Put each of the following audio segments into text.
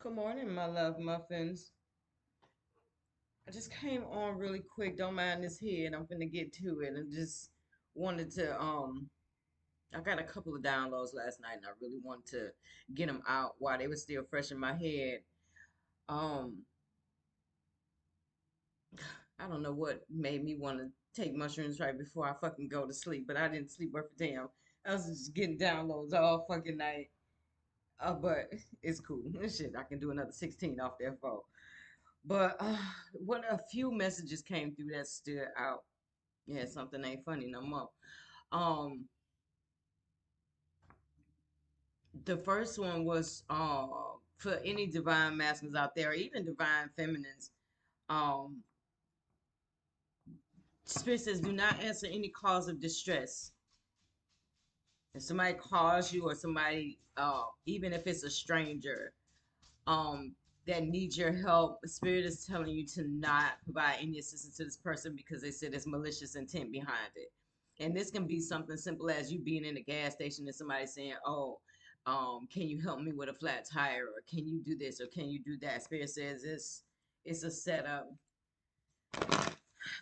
Good morning, my love muffins. I just came on really quick. Don't mind this head. I'm gonna get to it. And just wanted to I got a couple of downloads last night and I really wanted to get them out while they were still fresh in my head. Um I don't know what made me want to take mushrooms right before I fucking go to sleep, but I didn't sleep worth a damn. I was just getting downloads all fucking night. But it's cool. Shit, I can do another 16 off their phone. But what a few messages came through that stood out. Yeah, something ain't funny no more. Um, the first one was for any divine masculines out there, or even divine feminines. Um, Spirit says, do not answer any cause of distress. If somebody calls you or somebody, even if it's a stranger, um, that needs your help, the Spirit is telling you to not provide any assistance to this person because they said there's malicious intent behind it. And this can be something simple as you being in a gas station and somebody saying, "Oh, can you help me with a flat tire?" or "Can you do this?" or "Can you do that?" Spirit says it's a setup. I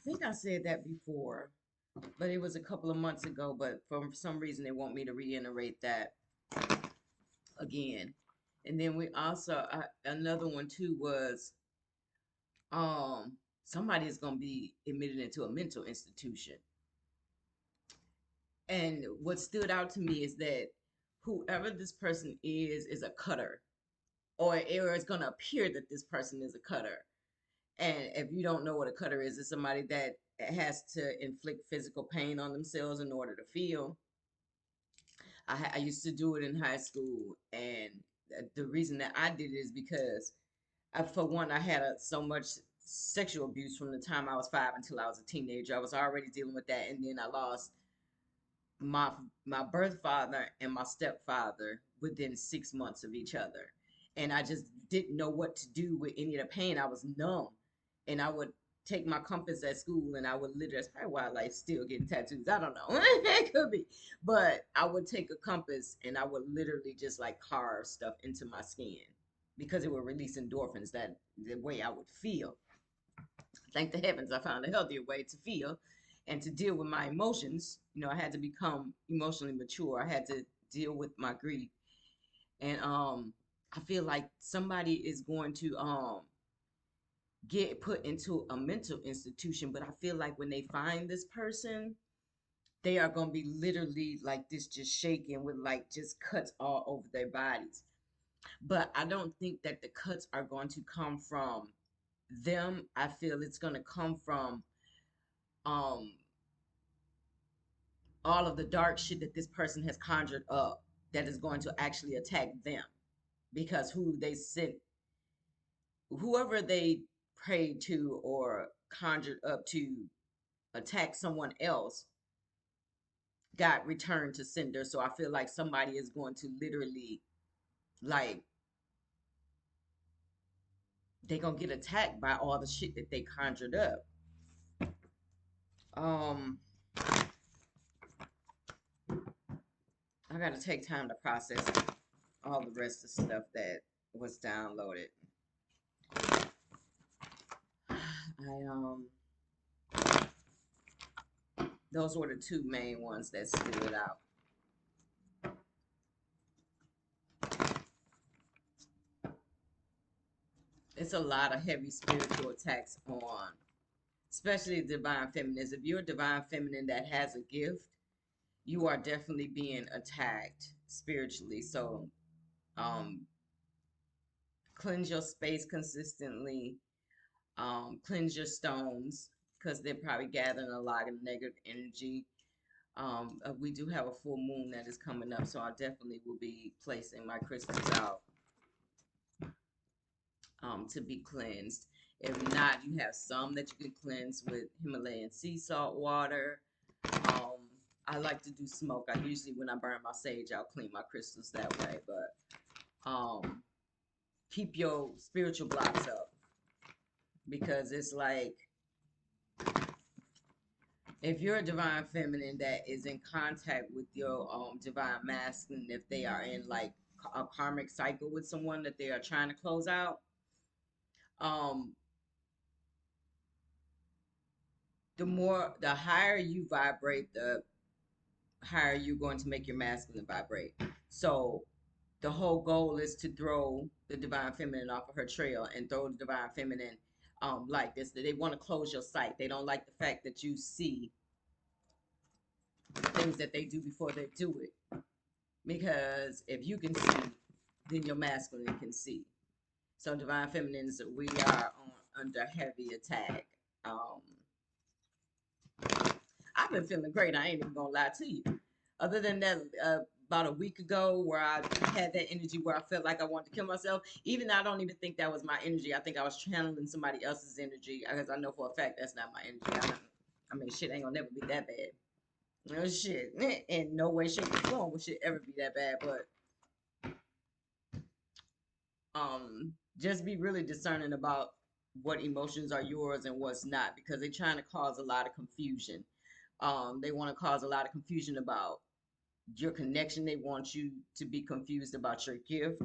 think I said that before, but it was a couple of months ago. But for some reason, they want me to reiterate that again. And then we also another one too was somebody is going to be admitted into a mental institution. And what stood out to me is that whoever this person is a cutter, or it's going to appear that this person is a cutter. And if you don't know what a cutter is, it's somebody that has to inflict physical pain on themselves in order to feel. I used to do it in high school, and the reason that I did it is because, for one, I had so much sexual abuse from the time I was 5 until I was a teenager. I was already dealing with that, and then I lost my my birth father and my stepfather within 6 months of each other, and I just didn't know what to do with any of the pain. I was numb, and I would take my compass at school, and I would literally, that's probably why I like still getting tattoos. I don't know, it could be, but I would take a compass and I would literally just like carve stuff into my skin because it would release endorphins, that the way I would feel. Thank the heavens I found a healthier way to feel and to deal with my emotions. I had to become emotionally mature. I had to deal with my grief. And I feel like somebody is going to get put into a mental institution, but I feel like when they find this person, they are going to be literally like this, just shaking with like just cuts all over their bodies. But I don't think that the cuts are going to come from them. I feel it's going to come from um all of the dark shit that this person has conjured up that is going to actually attack them, because whoever they prayed to or conjured up to attack someone else got returned to sender. So I feel like somebody is going to literally, like, they gonna get attacked by all the shit that they conjured up. um I gotta take time to process all the rest of the stuff that was downloaded. I Those were the two main ones that stood out. It's a lot of heavy spiritual attacks on, especially divine feminines. If you're a divine feminine that has a gift, you are definitely being attacked spiritually. So, um, cleanse your space consistently. Cleanse your stones because they're probably gathering a lot of negative energy. We do have a full moon that is coming up, so I definitely will be placing my crystals out to be cleansed. If not, you have some that you can cleanse with Himalayan sea salt water. Um, I like to do smoke. I usually, when I burn my sage, I'll clean my crystals that way. But keep your spiritual blocks up, because it's like, if you're a divine feminine that is in contact with your divine masculine, if they are in like a karmic cycle with someone that they are trying to close out. Um, the higher you vibrate, the higher you're going to make your masculine vibrate. So the whole goal is to throw the divine feminine off of her trail and throw the divine feminine like this. They want to close your sight. They don't like the fact that you see things that they do before they do it. Because if you can see, then your masculine can see. So divine feminines, we are under heavy attack. Um, I've been feeling great. I ain't even gonna lie to you. Other than that, about a week ago, where I had that energy where I felt like I wanted to kill myself. Even though I don't even think that was my energy. I think I was channeling somebody else's energy because I know for a fact that's not my energy. I mean, shit ain't gonna never be that bad. No shit, in no way, shape, or form will shit ever be that bad. But just be really discerning about what emotions are yours and what's not, because they're trying to cause a lot of confusion. They want to cause a lot of confusion about your connection. They want you to be confused about your gift.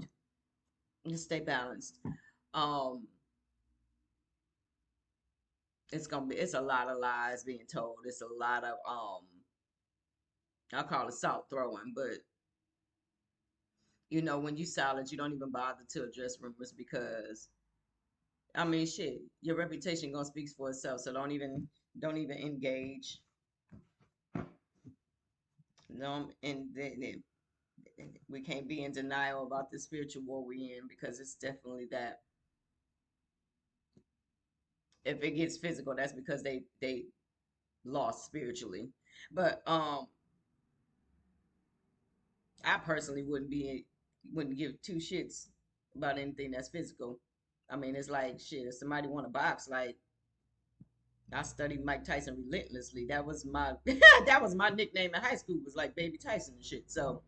Just stay balanced. Um, it's a lot of lies being told. It's a lot of I call it salt throwing, but when you silent, you don't even bother to address rumors because I mean shit, your reputation gonna speak for itself. So don't even engage. No, and then we can't be in denial about the spiritual war we in, because it's definitely that. If it gets physical, that's because they lost spiritually. But I personally wouldn't give two shits about anything that's physical. I mean, it's like shit. If somebody want to box, like I studied Mike Tyson relentlessly. That was my that was my nickname in high school. Was like Baby Tyson and shit. So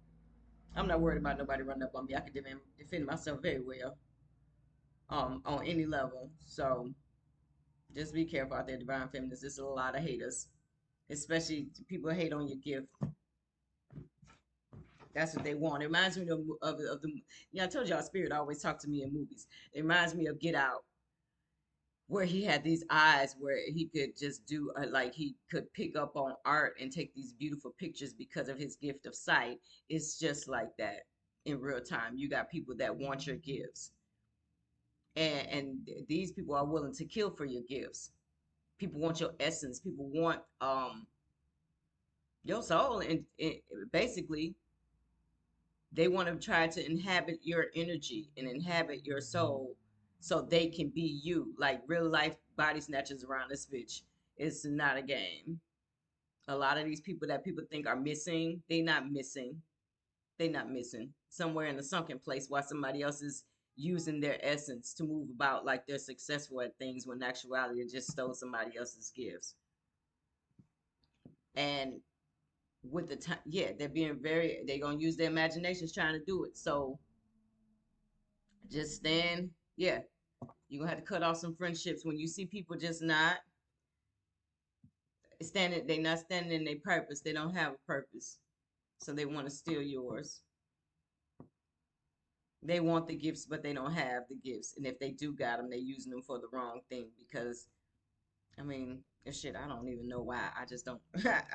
I'm not worried about nobody running up on me. I can defend myself very well. On any level. So just be careful out there, divine feminists. There's a lot of haters, especially people hate on your gift. That's what they want. It reminds me of the. Yeah, I told y'all, Spirit always talk to me in movies. It reminds me of Get Out, where he had these eyes where he could just do like he could pick up on art and take these beautiful pictures because of his gift of sight. It's just like that in real time. You got people that want your gifts, and these people are willing to kill for your gifts. People want your essence. People want your soul, and basically they want to try to inhabit your energy and inhabit your soul so they can be you. Like real life body snatchers around this bitch. It's not a game. A lot of these people that people think are missing, they not missing. They not missing. Somewhere in a sunken place while somebody else is using their essence to move about like they're successful at things, when in actuality it just stole somebody else's gifts. And with the time, yeah, they're gonna use their imaginations trying to do it. So just stand, yeah, you're gonna have to cut off some friendships when you see people just not standing. They not standing in their purpose. They don't have a purpose, so they want to steal yours. They want the gifts, but they don't have the gifts, and if they do got them, they're using them for the wrong thing. Because I mean, shit, I don't even know why. I just don't.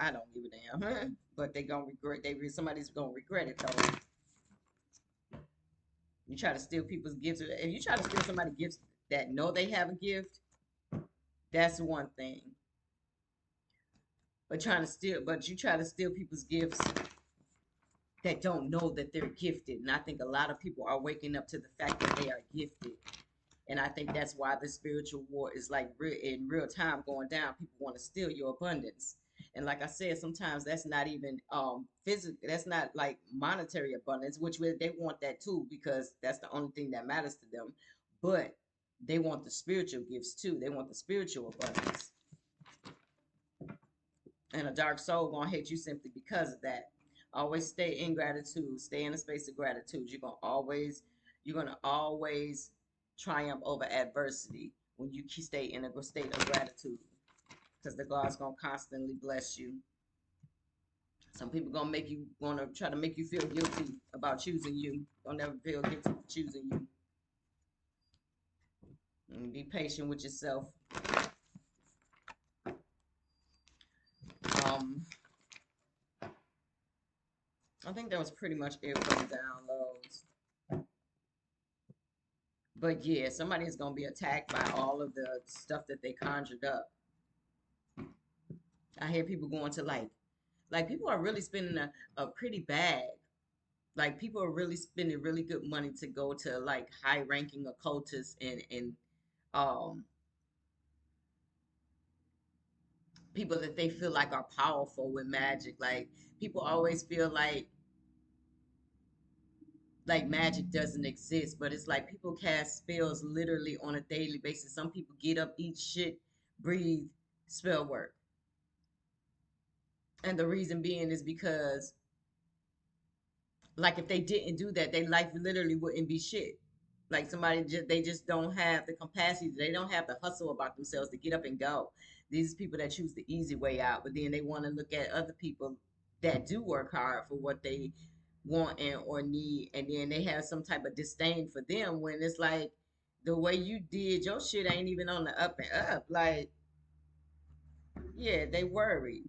I don't give a damn. But they gonna regret. Somebody's gonna regret it though. You try to steal people's gifts. If you try to steal somebody's gifts that know they have a gift, that's one thing. But you try to steal people's gifts that don't know that they're gifted. And I think a lot of people are waking up to the fact that they are gifted. And I think that's why the spiritual war is like in real time going down. People want to steal your abundance. And like I said, sometimes that's not even physical. That's not like monetary abundance, which they want that too, because that's the only thing that matters to them. But they want the spiritual gifts too. They want the spiritual abundance. And a dark soul gonna hate you simply because of that. Always stay in gratitude. Stay in a space of gratitude. You're gonna always triumph over adversity when you stay in a state of gratitude, because the God's gonna constantly bless you. Some people gonna make you wanna try to make you feel guilty about choosing you. Don't ever feel guilty for choosing you. And be patient with yourself. Um, I think that was pretty much it for the downloads. But yeah, somebody is gonna be attacked by all of the stuff that they conjured up. I hear people going to like people are really spending a pretty bag. Like people are really spending really good money to go to like high ranking occultists and um people that they feel like are powerful with magic. Like people always feel like magic doesn't exist, but it's like people cast spells literally on a daily basis. Some people get up, eat shit, breathe, spell work. And the reason being is because like if they didn't do that, their life literally wouldn't be shit. Like somebody just they just don't have the capacity, they don't have the hustle about themselves to get up and go. These people that choose the easy way out, but then they want to look at other people that do work hard for what they want and or need, and then they have some type of disdain for them when it's like the way you did your shit ain't even on the up and up. Like, yeah, they worried.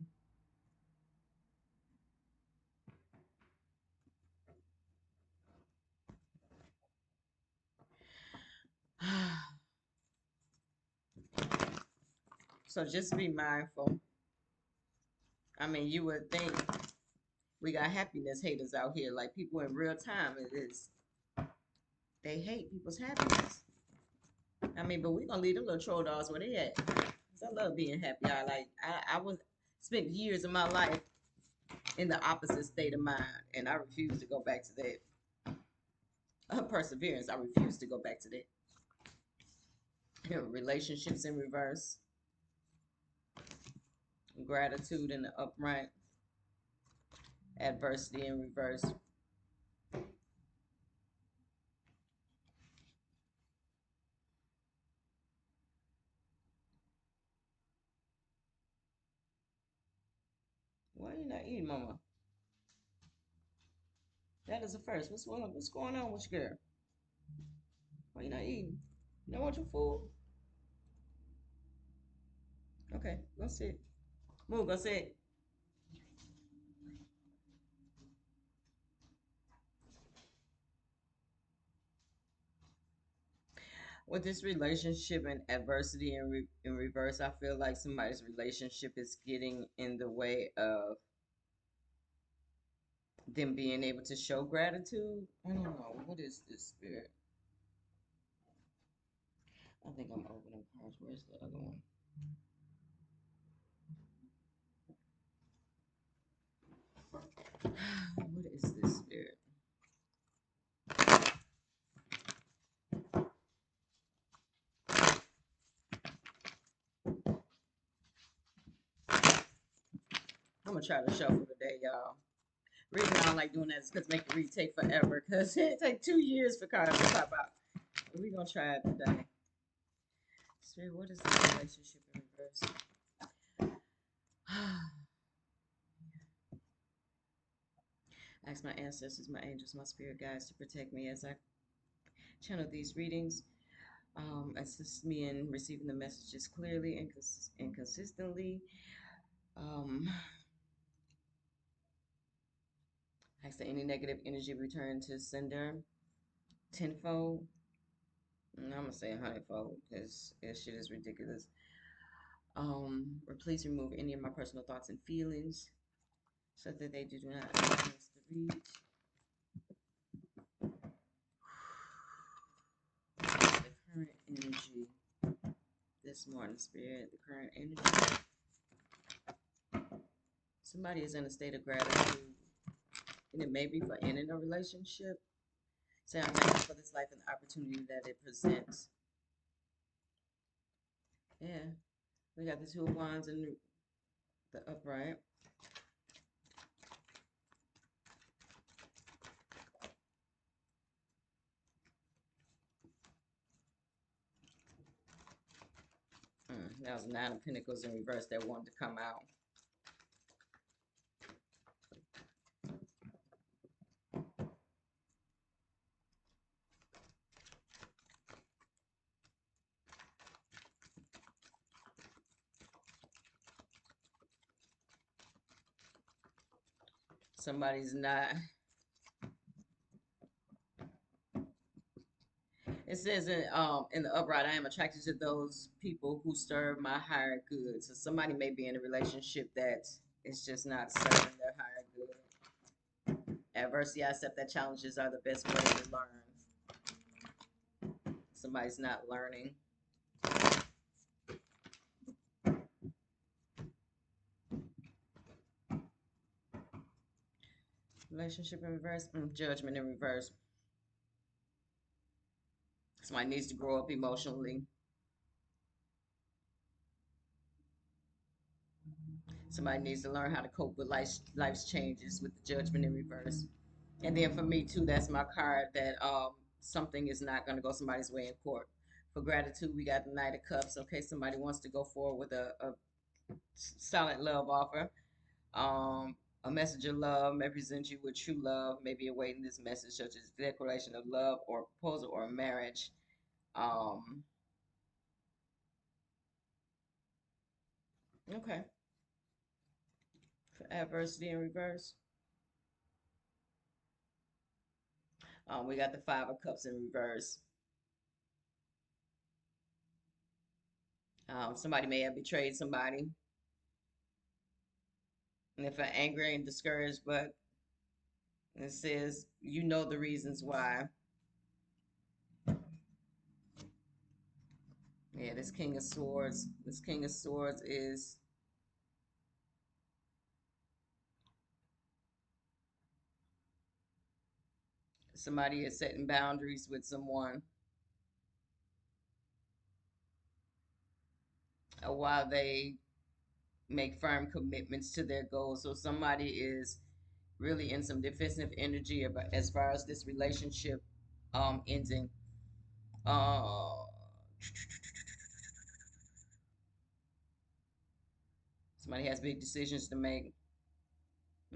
So just be mindful. I mean, you would think we got happiness haters out here, like people in real time. It is they hate people's happiness. I mean, but we gonna leave them little troll dogs where they at. 'Cause I love being happy. I was spent years of my life in the opposite state of mind, and I refuse to go back to that. Perseverance. I refuse to go back to that. Relationships in reverse, gratitude in the upright, adversity in reverse. Why you not eating, Mama? That is the first. What's going on with you, girl? Why you not eating? You don't want your food? Okay, go sit. Move, go sit. With this relationship and adversity in reverse, I feel like somebody's relationship is getting in the way of them being able to show gratitude. I don't know. What is this spirit? I think I'm opening cards. Where's the other one? What is this spirit? I'm gonna try to shuffle today, y'all. Reason I don't like doing that is because make the read take forever. Because it take 2 years for cards to pop out. But we're gonna try it today. Spirit, what is the relationship in reverse? Ask my ancestors, my angels, my spirit guides to protect me as I channel these readings. Assist me in receiving the messages clearly and consistently. Um, ask that any negative energy return to sender tenfold. I'm gonna say 100-fold because this shit is ridiculous. Or please remove any of my personal thoughts and feelings so that they do not influence the read. The current energy this morning, spirit, the current energy. Somebody is in a state of gratitude, and it may be for ending a relationship. Say, I'm thankful for this life and the opportunity that it presents. Yeah, we got the Two of Wands and the upright. That was Nine of Pentacles in reverse that wanted to come out. Somebody's not. It says in the upright, I am attracted to those people who serve my higher good. So somebody may be in a relationship that is just not serving their higher good. Adversity, I accept that challenges are the best way to learn. Somebody's not learning. Relationship in reverse, judgment in reverse. Somebody needs to grow up emotionally. Somebody needs to learn how to cope with life's changes with the judgment in reverse. And then for me too, that's my card that something is not going to go somebody's way in court. For gratitude, we got the Knight of Cups. Okay, somebody wants to go forward with a solid love offer. Um, a message of love may present you with true love, maybe awaiting this message, such as declaration of love or proposal or marriage. Um, okay, for adversity in reverse. We got the Five of Cups in reverse. Somebody may have betrayed somebody, and if they're angry and discouraged, but it says you know the reasons why. Yeah, this King of Swords. This King of Swords is somebody is setting boundaries with someone while they make firm commitments to their goals. So somebody is really in some defensive energy about as far as this relationship ending. Uh, Somebody has big decisions to make,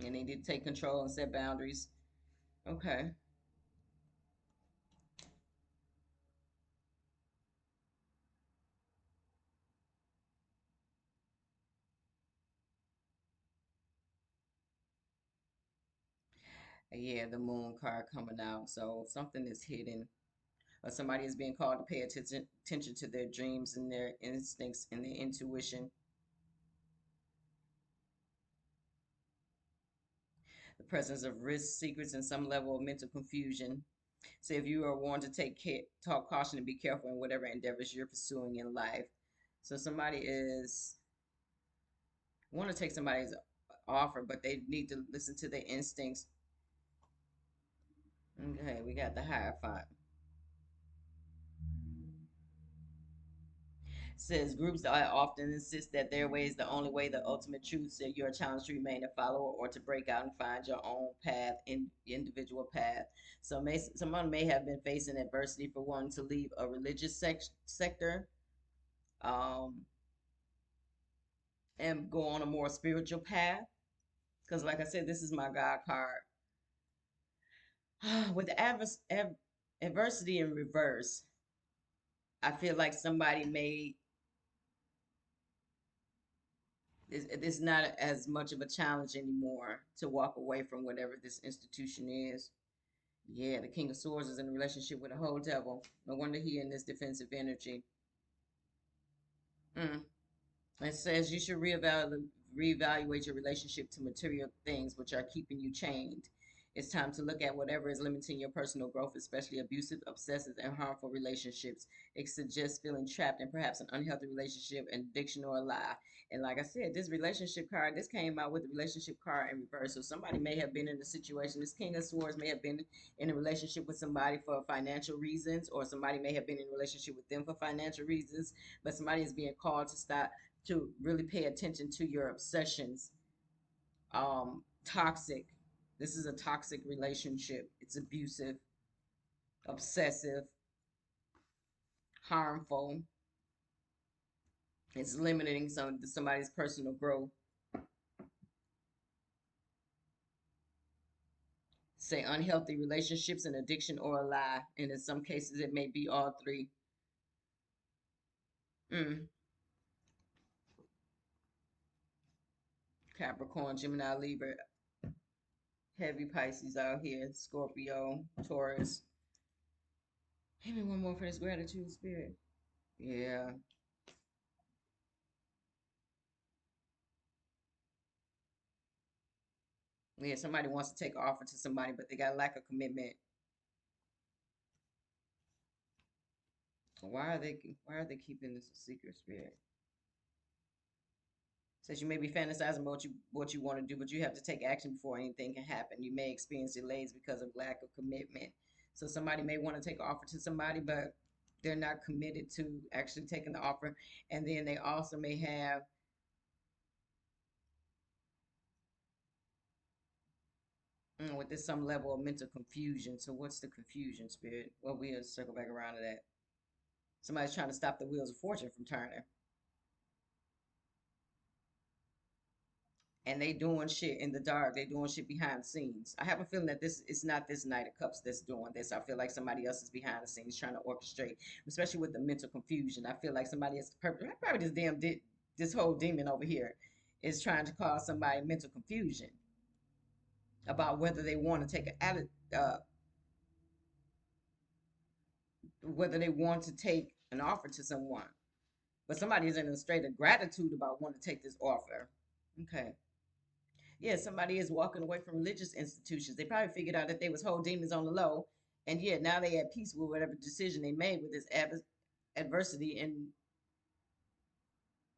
and they need to take control and set boundaries. Okay. Yeah, the Moon card coming out. So something is hidden, or somebody is being called to pay attention to their dreams and their instincts and their intuition. The presence of risk, secrets, and some level of mental confusion. So if you are warned to talk caution and be careful in whatever endeavors you're pursuing in life. So somebody is want to take somebody's offer, but they need to listen to their instincts. Okay, we got the Hierophant. Says groups often insist that their way is the only way, the ultimate truth. So you're challenged to remain a follower or to break out and find your own path, individual path. So someone may have been facing adversity for wanting to leave a religious sector, um, and go on a more spiritual path. Because, like I said, this is my God card. With the adversity in reverse, I feel like somebody may it's not as much of a challenge anymore to walk away from whatever this institution is. Yeah, the King of Swords is in a relationship with a whole devil. No wonder he in this defensive energy. Mm. It says you should reevaluate your relationship to material things which are keeping you chained. It's time to look at whatever is limiting your personal growth, especially abusive, obsessive, and harmful relationships. It suggests feeling trapped in perhaps an unhealthy relationship, an addiction, or a lie. And like I said, this relationship card, this came out with the relationship card in reverse. So somebody may have been in a situation. This King of Swords may have been in a relationship with somebody for financial reasons, or somebody may have been in a relationship with them for financial reasons. But somebody is being called to stop to really pay attention to your obsessions. Toxic. This is a toxic relationship. It's abusive, obsessive, harmful. It's limiting somebody's personal growth. Say unhealthy relationships, an addiction, or a lie. And in some cases, it may be all three. Mm. Capricorn, Gemini, Libra. Heavy Pisces out here. Scorpio, Taurus. Give me one more for this gratitude spirit. Yeah. Yeah, somebody wants to take an offer to somebody, but they got lack of commitment. Why are they keeping this a secret, spirit? Says you may be fantasizing about what you want to do, but you have to take action before anything can happen. You may experience delays because of lack of commitment. So somebody may want to take an offer to somebody, but they're not committed to actually taking the offer. And then they also may have with this some level of mental confusion. So what's the confusion, spirit? Well, we'll circle back around to that. Somebody's trying to stop the wheels of fortune from turning. And they doing shit in the dark. They doing shit behind the scenes. I have a feeling that this is not this Knight of Cups that's doing this. I feel like somebody else is behind the scenes trying to orchestrate, especially with the mental confusion. I feel like somebody is probably this this whole demon over here is trying to cause somebody mental confusion about whether they want to take whether they want to take an offer to someone. But somebody is in a state of gratitude about wanting to take this offer. Okay. Yeah, somebody is walking away from religious institutions. They probably figured out that they was whole demons on the low, and yeah, now they at peace with whatever decision they made with this adversity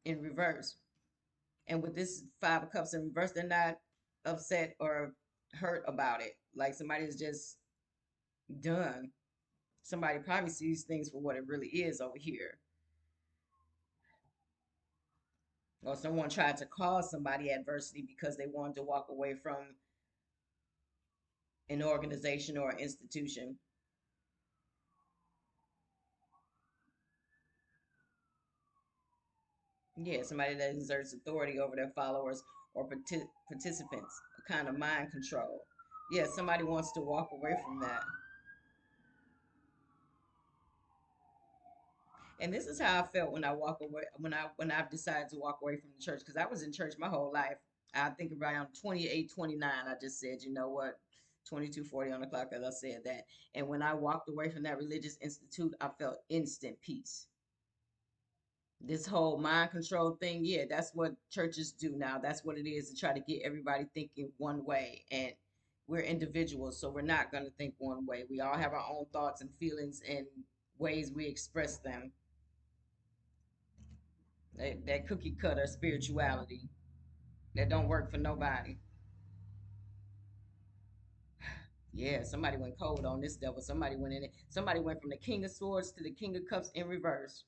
in reverse. And with this Five of Cups in reverse, they're not upset or hurt about it. Like somebody is just done. Somebody probably sees things for what it really is over here. Or someone tried to cause somebody adversity because they wanted to walk away from an organization or an institution. Yeah, somebody that exerts authority over their followers or participants, a kind of mind control. Yeah, somebody wants to walk away from that. And this is how I felt when I walk away when I've decided to walk away from the church because I was in church my whole life. I think around 28, 29, I just said, you know what, 22:40 on the clock as I said that. And when I walked away from that religious institute, I felt instant peace. This whole mind control thing, yeah, that's what churches do now. That's what it is to try to get everybody thinking one way. And we're individuals, so we're not going to think one way. We all have our own thoughts and feelings and ways we express them. That cookie cutter spirituality that don't work for nobody. Yeah, somebody went cold on this devil. Somebody went in it. Somebody went from the King of Swords to the King of Cups in reverse.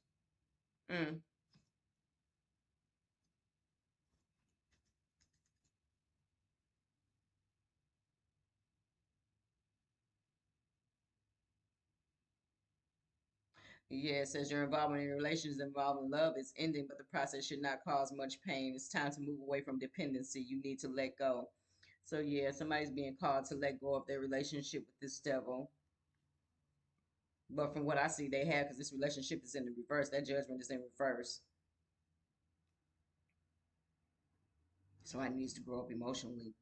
Mm. Yeah, it says your involvement in relations involving love is ending, but the process should not cause much pain. It's time to move away from dependency. You need to let go. So yeah, somebody's being called to let go of their relationship with this devil. But from what I see, they have because this relationship is in the reverse. That judgment is in reverse. Somebody needs to grow up emotionally.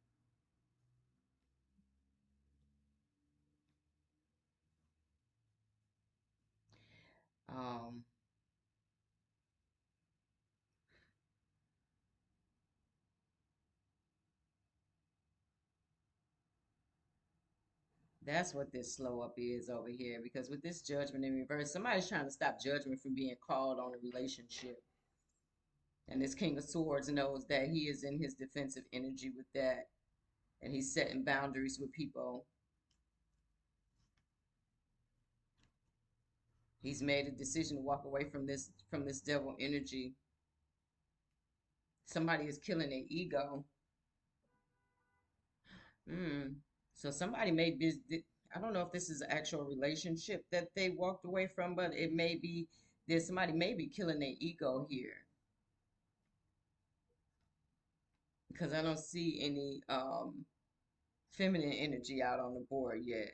Um, that's what this slow up is over here. Because with this judgment in reverse, somebody's trying to stop judgment from being called on a relationship. And this King of Swords knows that he is in his defensive energy with that. And he's setting boundaries with people. He's made a decision to walk away from this devil energy. Somebody is killing their ego. Mm. So somebody may be. I don't know if this is an actual relationship that they walked away from, but it may be that somebody may be killing their ego here because I don't see any feminine energy out on the board yet.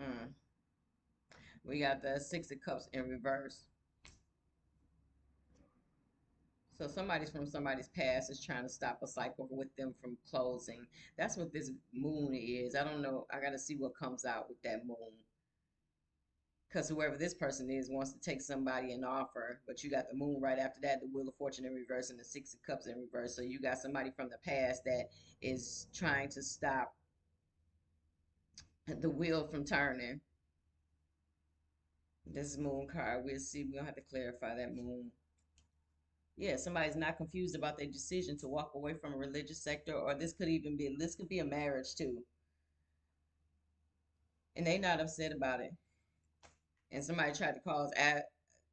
Mm. We got the Six of Cups in reverse. So somebody's from somebody's past is trying to stop a cycle with them from closing. That's what this moon is. I don't know. I got to see what comes out with that moon. Because whoever this person is wants to take somebody an offer, but you got the moon right after that, the Wheel of Fortune in reverse, and the Six of Cups in reverse. So you got somebody from the past that is trying to stop the wheel from turning. This moon card, we'll see. We're gonna have to clarify that moon. Yeah, somebody's not confused about their decision to walk away from a religious sector, or this could be a marriage too, and they not upset about it. And somebody tried to cause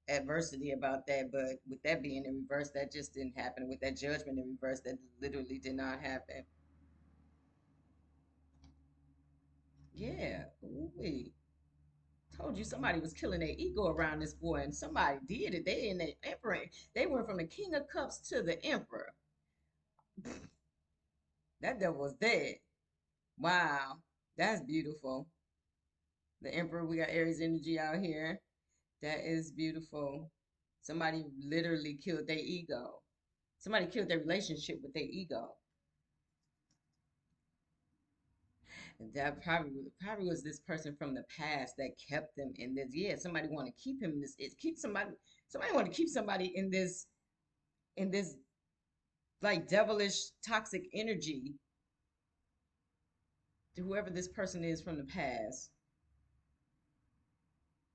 adversity about that, but with that being in reverse, that just didn't happen. With that judgment in reverse, that literally did not happen. Yeah, ooh, told you somebody was killing their ego around this boy, and somebody did it. They in the emperor. They went from the King of Cups to the Emperor. That devil was dead. Wow, that's beautiful. The Emperor, we got Aries energy out here. That is beautiful. Somebody literally killed their ego. Somebody killed their relationship with their ego. And that probably was this person from the past that kept them in this. Yeah, somebody want to keep him in this. It keep somebody want to keep somebody in this like devilish toxic energy to whoever this person is from the past.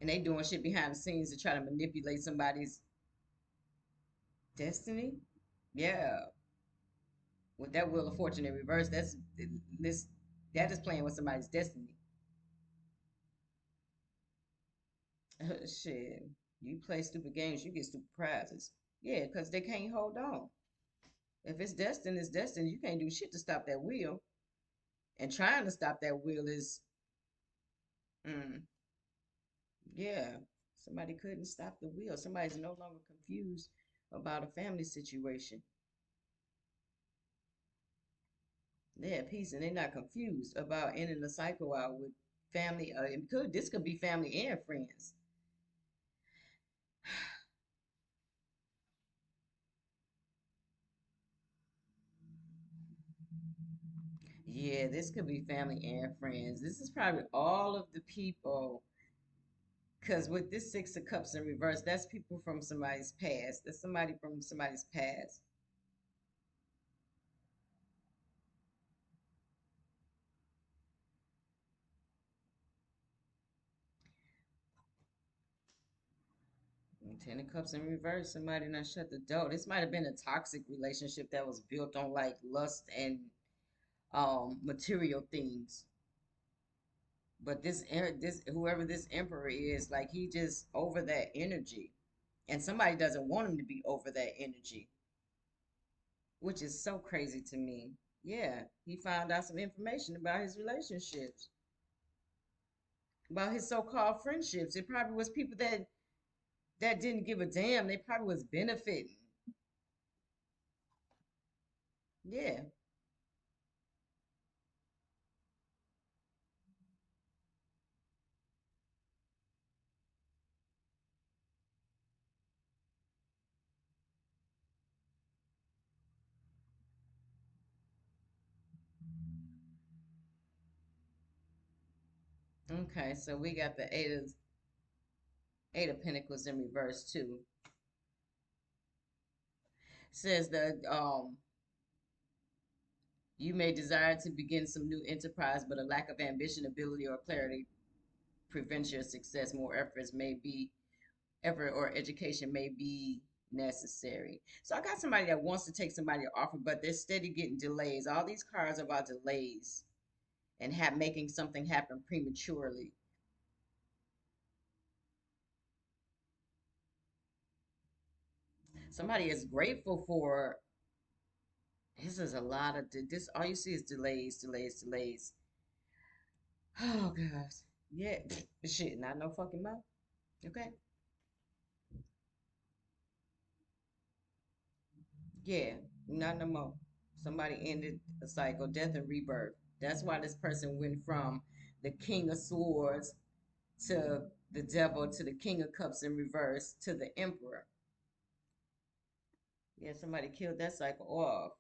And they doing shit behind the scenes to try to manipulate somebody's destiny. Yeah, with that Wheel of Fortune in reverse, this that is playing with somebody's destiny. Shit, you play stupid games, you get stupid prizes. Yeah, because they can't hold on. If it's destined, it's destined. You can't do shit to stop that wheel. And trying to stop that wheel is, mm, yeah, somebody couldn't stop the wheel. Somebody's no longer confused about a family situation. They're at peace and they're not confused about ending the cycle out with family. This could be family and friends. Yeah, this could be family and friends. This is probably all of the people, because with this Six of Cups in reverse, that's people from somebody's past. That's somebody from somebody's past. And Ten of Cups in reverse, somebody not shut the door. This might have been a toxic relationship that was built on like lust and material things. But this whoever this emperor is, like he just over that energy. And somebody doesn't want him to be over that energy, which is so crazy to me. Yeah, he found out some information about his relationships, about his so-called friendships. It probably was people that didn't give a damn. They probably was benefiting. Yeah. Okay, so we got the Eight of Pentacles in reverse too. Says that you may desire to begin some new enterprise, but a lack of ambition, ability, or clarity prevents your success. More efforts may be effort or education may be necessary. So I got somebody that wants to take somebody offer, but they're steady getting delays. All these cards are about delays and making something happen prematurely. Somebody is grateful for this is a lot of this. All you see is delays, delays, delays. Oh gosh, yeah, shit, not no fucking mouth. Okay, yeah, not no more. Somebody ended a cycle, death and rebirth. That's why this person went from the King of Swords to The devil to the King of Cups in reverse to the Emperor. Yeah, somebody killed that cycle off.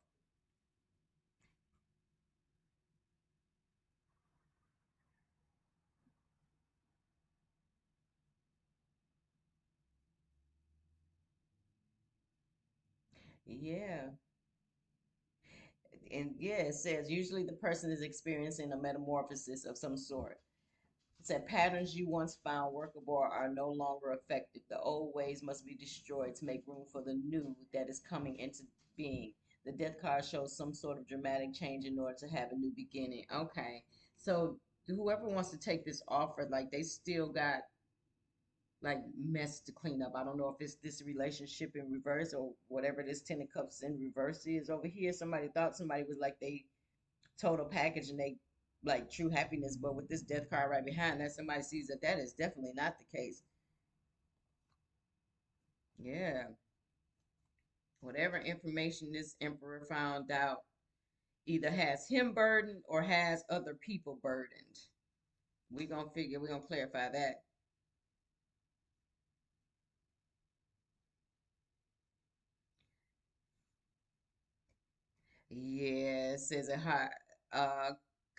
Yeah. And yeah, it says usually the person is experiencing a metamorphosis of some sort. It said patterns you once found workable are no longer effective. The old ways must be destroyed to make room for the new that is coming into being. The death card shows some sort of dramatic change in order to have a new beginning. Okay. So whoever wants to take this offer, like they still got like mess to clean up. I don't know if it's this relationship in reverse or whatever this Ten of Cups in reverse is over here. Somebody thought somebody was like they total package and they like true happiness, but with this death card right behind that, somebody sees that that is definitely not the case. Yeah, whatever information this emperor found out either has him burdened or has other people burdened. We're gonna clarify that. Yeah, it says a high uh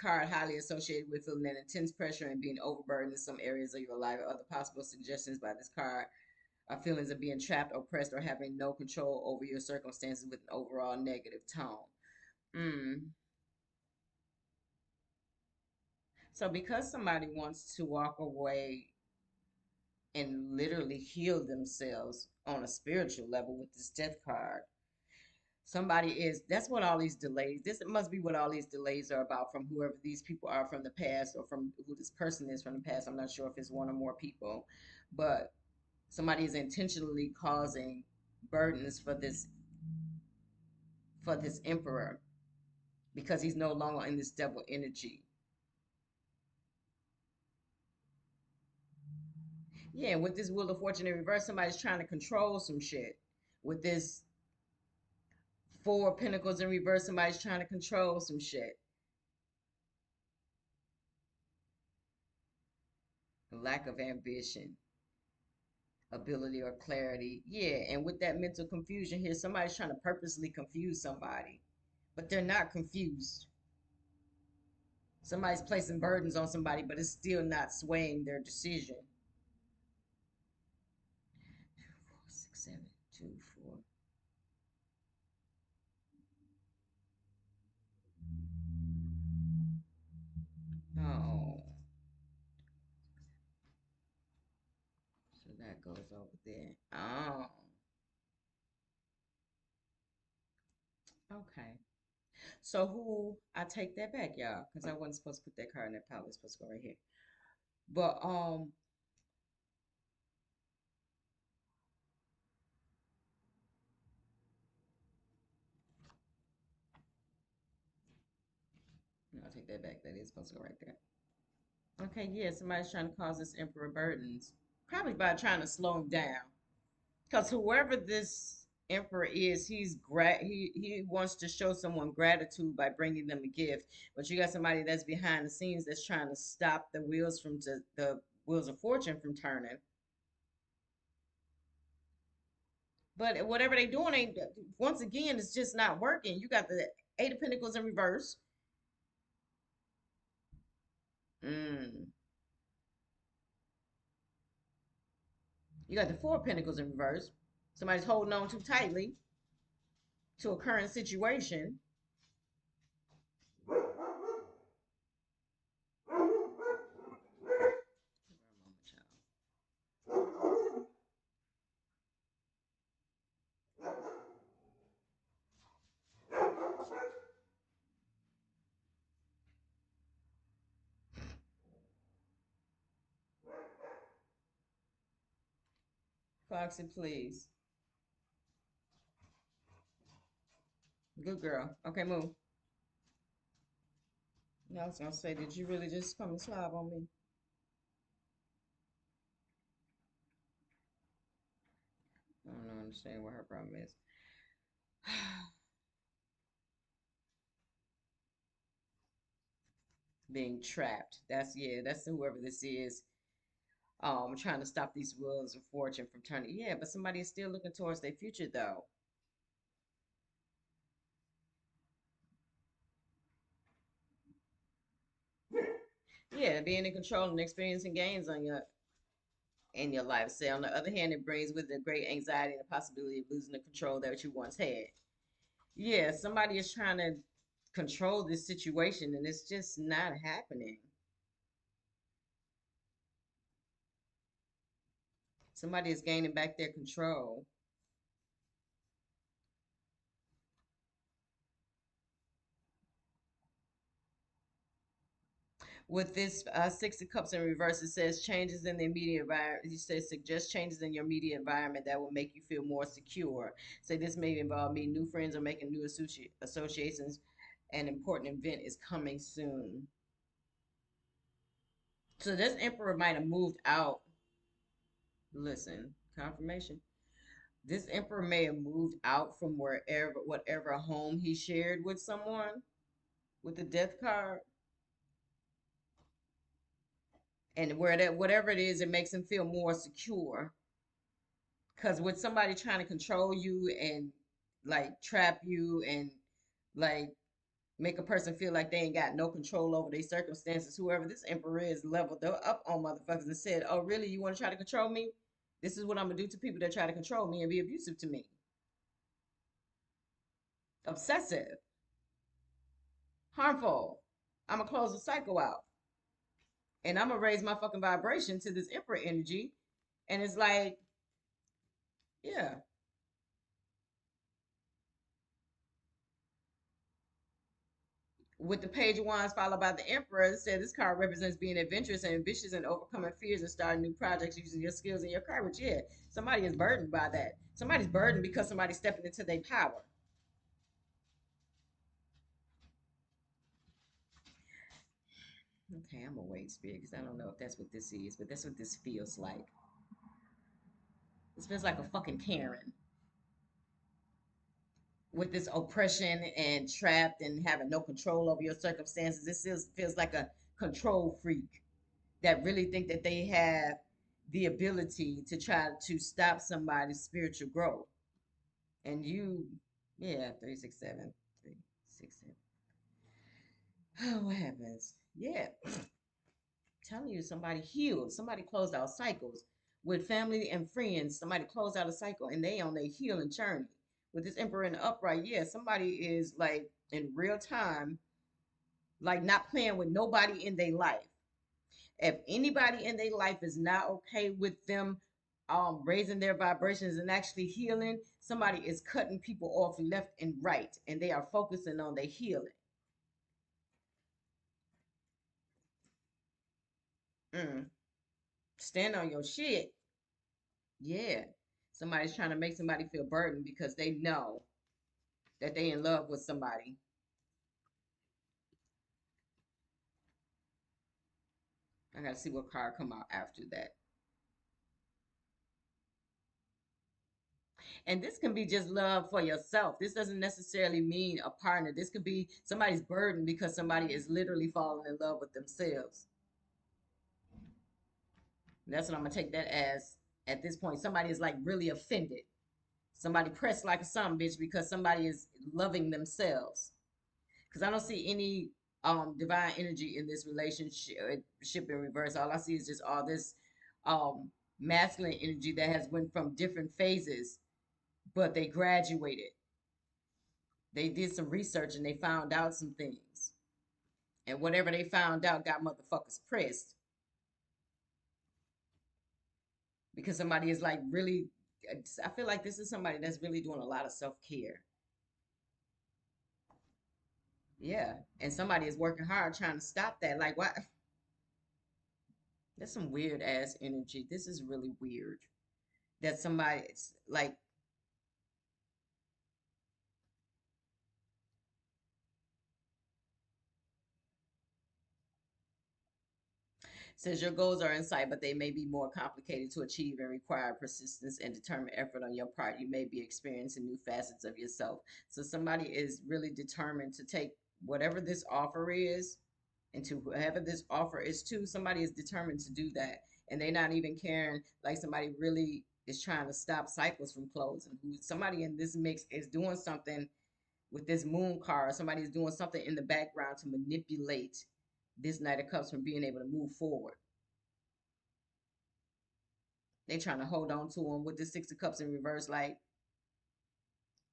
card highly associated with feeling an intense pressure and being overburdened in some areas of your life. Other possible suggestions by this card are feelings of being trapped, oppressed, or having no control over your circumstances with an overall negative tone. Mm. So because somebody wants to walk away and literally heal themselves on a spiritual level with this death card, somebody is that's what all these delays this must be what all these delays are about from whoever these people are from the past or from who this person is from the past. I'm not sure if it's one or more people, but somebody is intentionally causing burdens for this emperor because he's no longer in this devil energy. Yeah, with this Wheel of Fortune in reverse, somebody's trying to control some shit. With this Four of Pentacles in reverse, somebody's trying to control some shit. Lack of ambition, ability, or clarity. Yeah, and with that mental confusion here, somebody's trying to purposely confuse somebody, but they're not confused. Somebody's placing burdens on somebody, but it's still not swaying their decision. 2, 4, 6, 7, 2, 4. Oh, so that goes over there. Oh, okay. So who I take that back, y'all, because I wasn't supposed to put that card in that pile. It's supposed to go right here. But no, I'll take that back. That is supposed to go right there. Okay, yeah, somebody's trying to cause this emperor burdens, probably by trying to slow him down. Because whoever this emperor is, he wants to show someone gratitude by bringing them a gift. But you got somebody that's behind the scenes that's trying to stop the wheels from the wheels of fortune from turning. But whatever they doing ain't once again it's just not working. You got the Eight of Pentacles in reverse. Mm. You got the Four of Pentacles in reverse. Somebody's holding on too tightly to a current situation. Foxy, please. Good girl. Okay, move. No, I was gonna say, did you really just come and slob on me? I don't understand what her problem is. Being trapped. That's yeah, that's whoever this is. trying to stop these wheels of fortune from turning. Yeah, but somebody is still looking towards their future though. Yeah, being in control and experiencing gains on your in your life. Say on the other hand, it brings with it great anxiety and the possibility of losing the control that you once had. Yeah, somebody is trying to control this situation and it's just not happening. Somebody is gaining back their control. With this Six of Cups in reverse, it says changes in the immediate environment. It says suggest changes in your immediate environment that will make you feel more secure. Say this may involve meeting new friends or making new associations. An important event is coming soon. So this emperor might have moved out. Listen, confirmation. This emperor may have moved out from wherever, whatever home he shared with someone with the death card, and where that whatever it is, it makes him feel more secure. Because with somebody trying to control you and like trap you and like make a person feel like they ain't got no control over their circumstances, whoever this emperor is leveled up on motherfuckers and said, "Oh, really? You want to try to control me? This is what I'm gonna do to people that try to control me and be abusive to me, obsessive, harmful. I'm gonna close the cycle out, and I'm gonna raise my fucking vibration to this emperor energy." And it's like, yeah, with the page of wands followed by the emperor, it said this card represents being adventurous and ambitious and overcoming fears and starting new projects using your skills and your courage. Yeah, somebody is burdened by that. Somebody's burdened because somebody's stepping into their power. Okay, I'm gonna wait, Spirit, because I don't know if that's what this is, but that's what this feels like. This feels like a fucking Karen with this oppression and trapped and having no control over your circumstances. This feels like a control freak that really think that they have the ability to try to stop somebody's spiritual growth. And you, yeah, 367, 367. Oh, what happens? Yeah, telling you somebody healed, somebody closed out cycles with family and friends. Somebody closed out a cycle and they on their healing journey. With this emperor in the upright, yeah, somebody is like in real time, like not playing with nobody in their life. If anybody in their life is not okay with them raising their vibrations and actually healing, somebody is cutting people off left and right and they are focusing on their healing. Mm. Stand on your shit. Yeah. Somebody's trying to make somebody feel burdened because they know that they in love with somebody. I gotta see what card come out after that. And this can be just love for yourself. This doesn't necessarily mean a partner. This could be somebody's burden because somebody is literally falling in love with themselves. And that's what I'm gonna take that as at this point. Somebody is like really offended. Somebody pressed like a son bitch because somebody is loving themselves. Because I don't see any divine energy in this relationship in reverse. All I see is just all this um masculine energy that has went from different phases, but they graduated. They did some research and they found out some things. And whatever they found out got motherfuckers pressed because somebody is like really, I feel like this is somebody that's really doing a lot of self-care. Yeah. And somebody is working hard trying to stop that. Like, what? That's some weird ass energy. This is really weird that somebody's like says your goals are in sight, but they may be more complicated to achieve and require persistence and determined effort on your part. You may be experiencing new facets of yourself. So somebody is really determined to take whatever this offer is and to whoever this offer is to, somebody is determined to do that. and they're not even caring like somebody really is trying to stop cycles from closing. Who somebody in this mix is doing something with this moon card. Somebody is doing something in the background to manipulate this Knight of Cups from being able to move forward. They trying to hold on to them with the Six of Cups in reverse. Like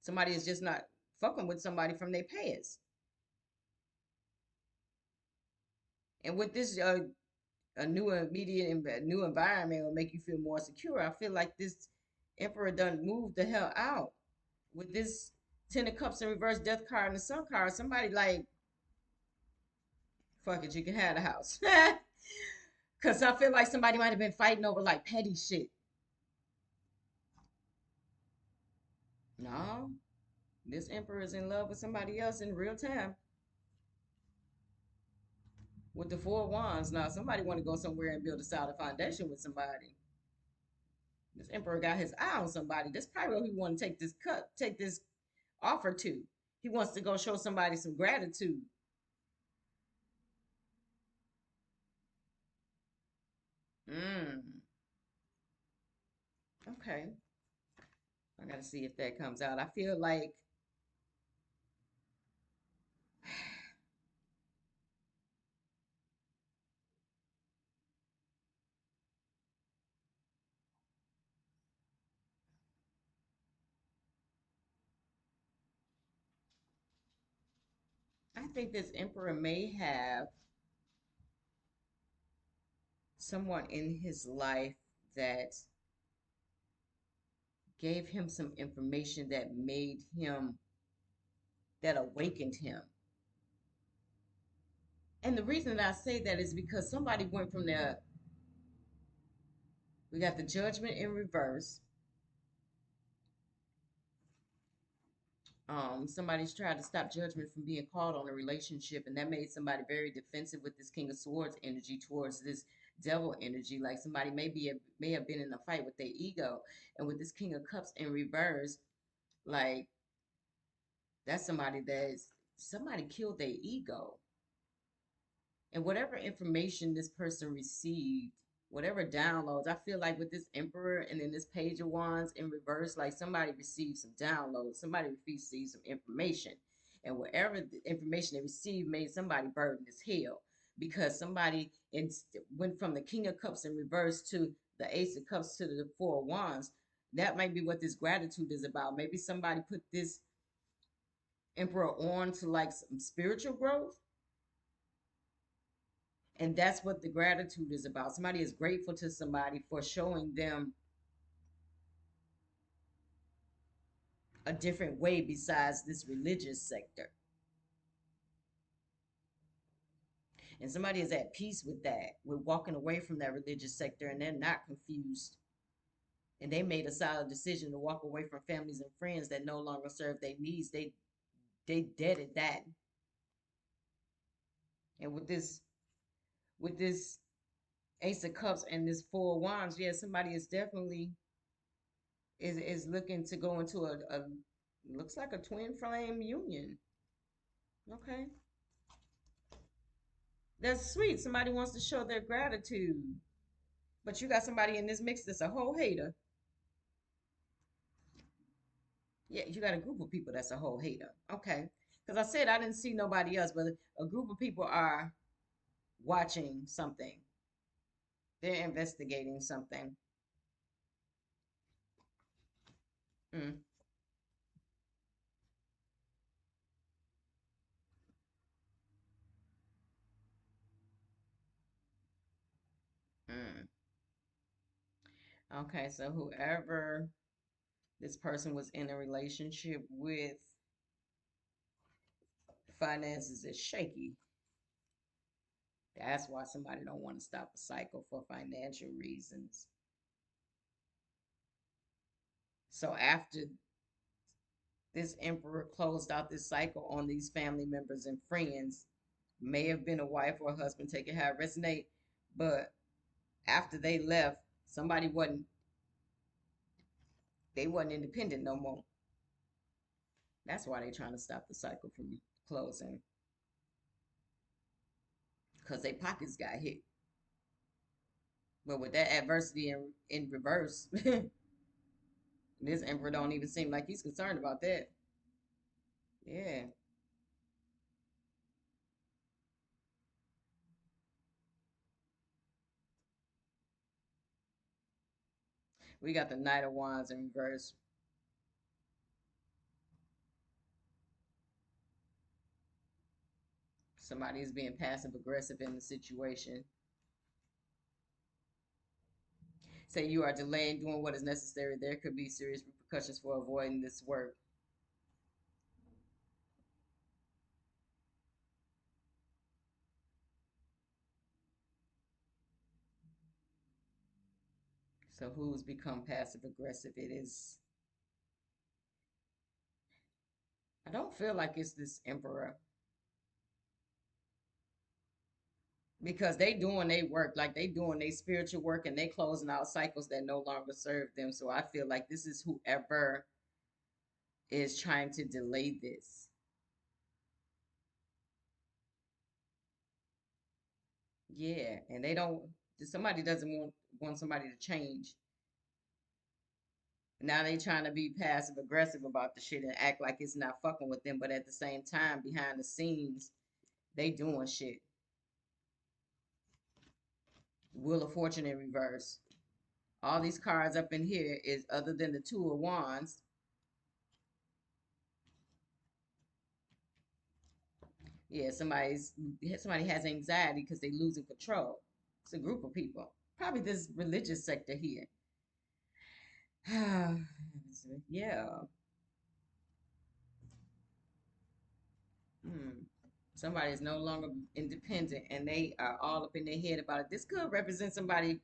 somebody is just not fucking with somebody from their past. And with this a new immediate new environment will make you feel more secure. I feel like this Emperor done moved the hell out with this Ten of Cups in reverse, Death card, and the Sun card. Somebody like, fuck it, you can have the house. Cause I feel like somebody might have been fighting over like petty shit. No, this Emperor is in love with somebody else in real time. With the Four of Wands, now somebody want to go somewhere and build a solid foundation with somebody. This Emperor got his eye on somebody. That's probably what he want to take this offer to. He wants to go show somebody some gratitude. Mm, okay. I gotta see if that comes out. I feel like I think this Emperor may have someone in his life that gave him some information that made him that awakened him. And the reason that I say that is because somebody went from there. We got the Judgment in reverse. Somebody's tried to stop Judgment from being called on a relationship, and that made somebody very defensive with this King of Swords energy towards this Devil energy. Like somebody may have been in a fight with their ego, and with this King of Cups in reverse, like that's somebody killed their ego. And whatever information this person received, whatever downloads, I feel like with this Emperor and then this Page of Wands in reverse, like somebody received some downloads, somebody received some information. And whatever the information they received made somebody burdened as hell because somebody went from the King of Cups in reverse to the Ace of Cups to the Four of Wands. That might be what this gratitude is about. Maybe somebody put this Emperor on to like some spiritual growth, and that's what the gratitude is about. Somebody is grateful to somebody for showing them a different way besides this religious sector. And somebody is at peace with that, with walking away from that religious sector, and they're not confused. And they made a solid decision to walk away from families and friends that no longer serve their needs. They deaded that. And with this Ace of Cups and this Four of Wands, yeah, somebody is definitely is looking to go into a looks like a twin flame union. Okay. That's sweet. Somebody wants to show their gratitude. But you got somebody in this mix that's a whole hater. Yeah, you got a group of people that's a whole hater. Okay. Because I said I didn't see nobody else, but a group of people are watching something. They're investigating something. Mm, mm. Okay, so whoever this person was in a relationship with, finances is shaky. That's why somebody don't want to stop a cycle for financial reasons. So after this Emperor closed out this cycle on these family members and friends, may have been a wife or a husband, take it how it resonate, but after they left, somebody wasn't independent no more. That's why they trying to stop the cycle from closing, because their pockets got hit. But with that adversity in reverse, this emperor don't even seem like he's concerned about that. Yeah. We got the Knight of Wands in reverse. Somebody is being passive aggressive in the situation. Say you are delaying doing what is necessary. There could be serious repercussions for avoiding this work. So who's become passive aggressive? It is. I don't feel like it's this emperor because they doing their work, like they doing their spiritual work, and they closing out cycles that no longer serve them. So I feel like this is whoever is trying to delay this. Yeah, and they don't. Somebody doesn't want somebody to change. Now they trying to be passive aggressive about the shit and act like it's not fucking with them, but at the same time, behind the scenes, they doing shit. Wheel of Fortune in reverse. All these cards up in here is other than the Two of Wands. Yeah, somebody has anxiety because they losing control. It's a group of people. Probably this religious sector here. Yeah. Hmm. Somebody is no longer independent and they are all up in their head about it. This could represent somebody.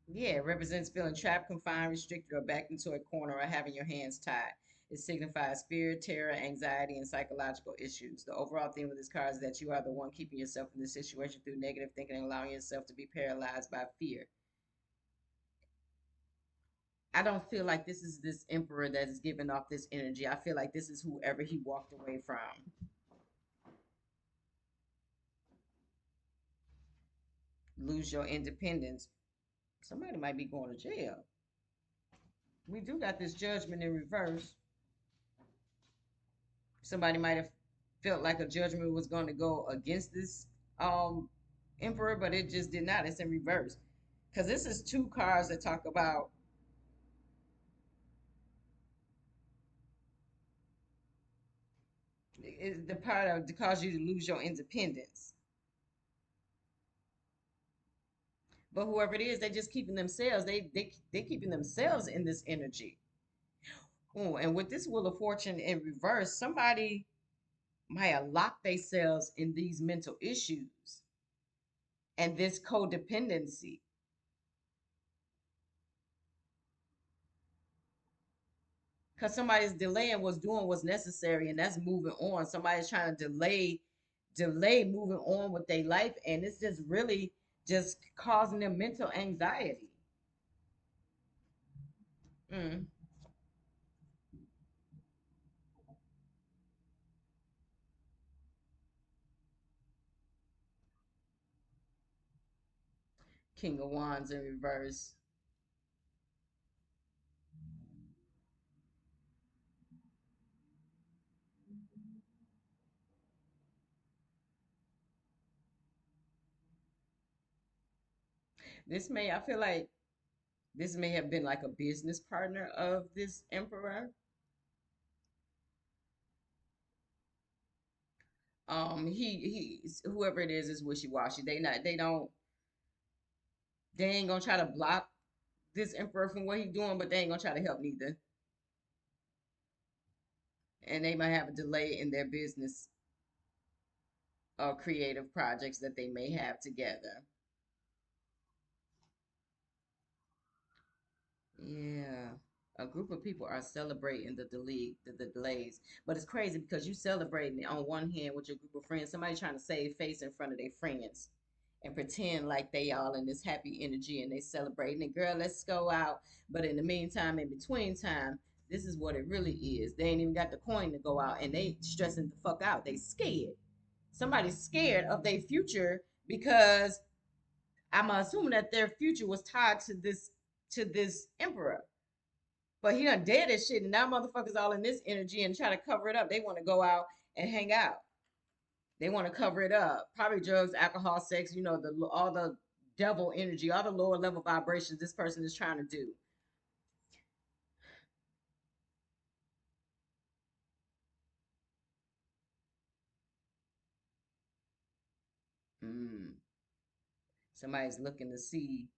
Yeah, it represents feeling trapped, confined, restricted, or backed into a corner or having your hands tied. It signifies fear, terror, anxiety, and psychological issues. The overall theme of this card is that you are the one keeping yourself in this situation through negative thinking and allowing yourself to be paralyzed by fear. I don't feel like this is this emperor that is giving off this energy. I feel like this is whoever he walked away from. Lose your independence. Somebody might be going to jail. We do got this judgment in reverse. Somebody might have felt like a judgment was going to go against this um emperor, but it just did not. It's in reverse because this is two cards that talk about the part of to cause you to lose your independence. But whoever it is, they just keeping themselves. They keeping themselves in this energy. Oh, and with this Wheel of Fortune in reverse, somebody might have locked themselves in these mental issues and this codependency. Because somebody's delaying what's doing what's necessary, and that's moving on. Somebody's trying to delay moving on with their life, and it's just really just causing them mental anxiety. Mm. King of Wands in reverse. I feel like this may have been like a business partner of this emperor. Whoever it is wishy washy. They ain't gonna try to block this emperor from what he's doing, but they ain't gonna try to help neither. And they might have a delay in their business or creative projects that they may have together. Yeah. A group of people are celebrating the delays. But it's crazy because you celebrating it on one hand with your group of friends, somebody trying to save face in front of their friends and pretend like they all in this happy energy and they celebrating and girl, let's go out. But in the meantime, in between time, this is what it really is. They ain't even got the coin to go out and they stressing the fuck out. They scared. Somebody's scared of their future because I'm assuming that their future was tied to this emperor. But he done dead as shit, and now motherfuckers all in this energy and try to cover it up. They want to go out and hang out. They want to cover it up. Probably drugs, alcohol, sex. You know, the all the devil energy, all the lower level vibrations this person is trying to do. Mm. Somebody's looking to see.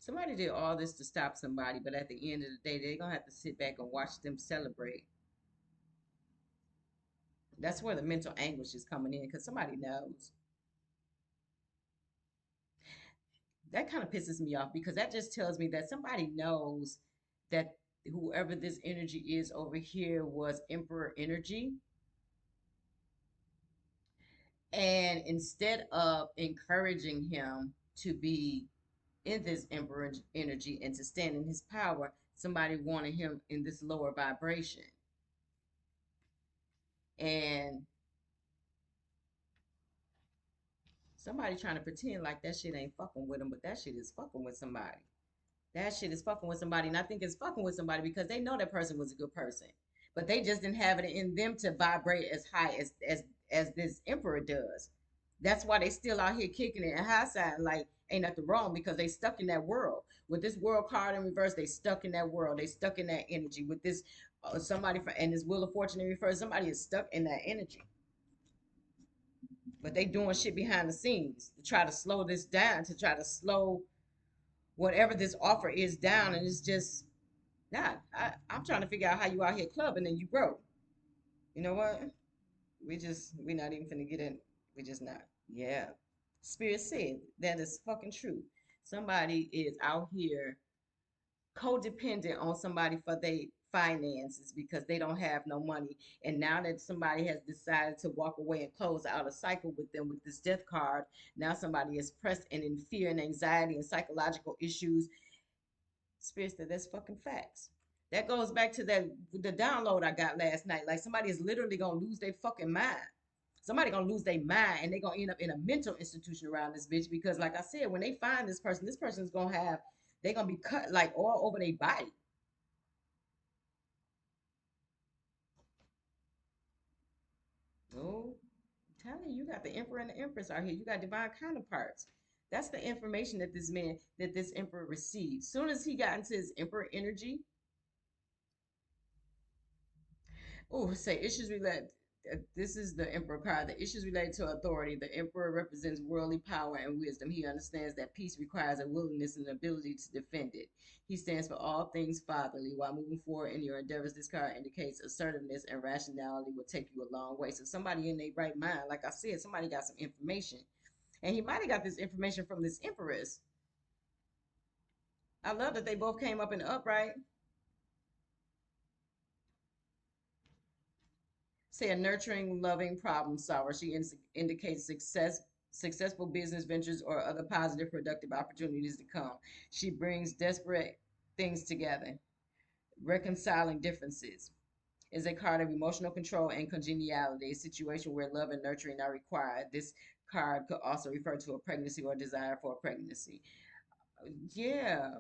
Somebody did all this to stop somebody, but at the end of the day, they're gonna have to sit back and watch them celebrate. That's where the mental anguish is coming in because somebody knows. That kind of pisses me off because that just tells me that somebody knows that whoever this energy is over here was emperor energy. And instead of encouraging him to be in this emperor energy and to stand in his power, somebody wanted him in this lower vibration. And somebody trying to pretend like that shit ain't fucking with him, but that shit is fucking with somebody. That shit is fucking with somebody. And I think it's fucking with somebody because they know that person was a good person. But they just didn't have it in them to vibrate as high as this emperor does. That's why they still out here kicking it and high side like ain't nothing wrong because they stuck in that world. With this world card in reverse, they stuck in that world. They stuck in that energy. With this somebody for and this wheel of fortune in reverse, somebody is stuck in that energy. But they doing shit behind the scenes to try to slow this down, to try to slow whatever this offer is down, and it's just not. I'm trying to figure out how you out here clubbing and you broke. You know what? We not even finna get in. We just not. Yeah. Spirit said that is fucking true. Somebody is out here codependent on somebody for their finances because they don't have no money. And now that somebody has decided to walk away and close out a cycle with them with this death card, now somebody is pressed and in fear and anxiety and psychological issues. Spirit said that's fucking facts. That goes back to that the download I got last night. Like somebody is literally gonna lose their fucking mind. Somebody gonna lose their mind and they gonna end up in a mental institution around this bitch because, like I said, when they find this person is gonna have they gonna be cut like all over their body. Oh, I'm telling you, you got the emperor and the empress out here. You got divine counterparts. That's the information that this emperor received. Soon as he got into his emperor energy, oh, say issues related. This is the emperor card. The issues related to authority. The emperor represents worldly power and wisdom. He understands that peace requires a willingness and an ability to defend it. He stands for all things fatherly. While moving forward in your endeavors, this card indicates assertiveness and rationality will take you a long way. So somebody in their right mind, like I said, somebody got some information, and he might have got this information from this empress. I love that they both came up in the upright. Say a nurturing, loving problem solver. She indicates successful business ventures or other positive, productive opportunities to come. She brings desperate things together, reconciling differences. Is a card of emotional control and congeniality, a situation where love and nurturing are required. This card could also refer to a pregnancy or desire for a pregnancy. Yeah,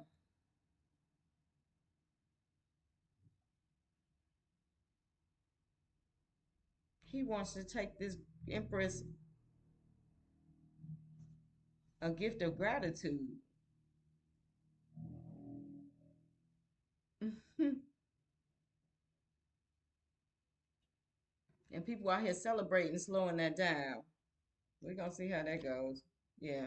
he wants to take this empress a gift of gratitude. And people out here celebrating, slowing that down. We're gonna see how that goes. Yeah.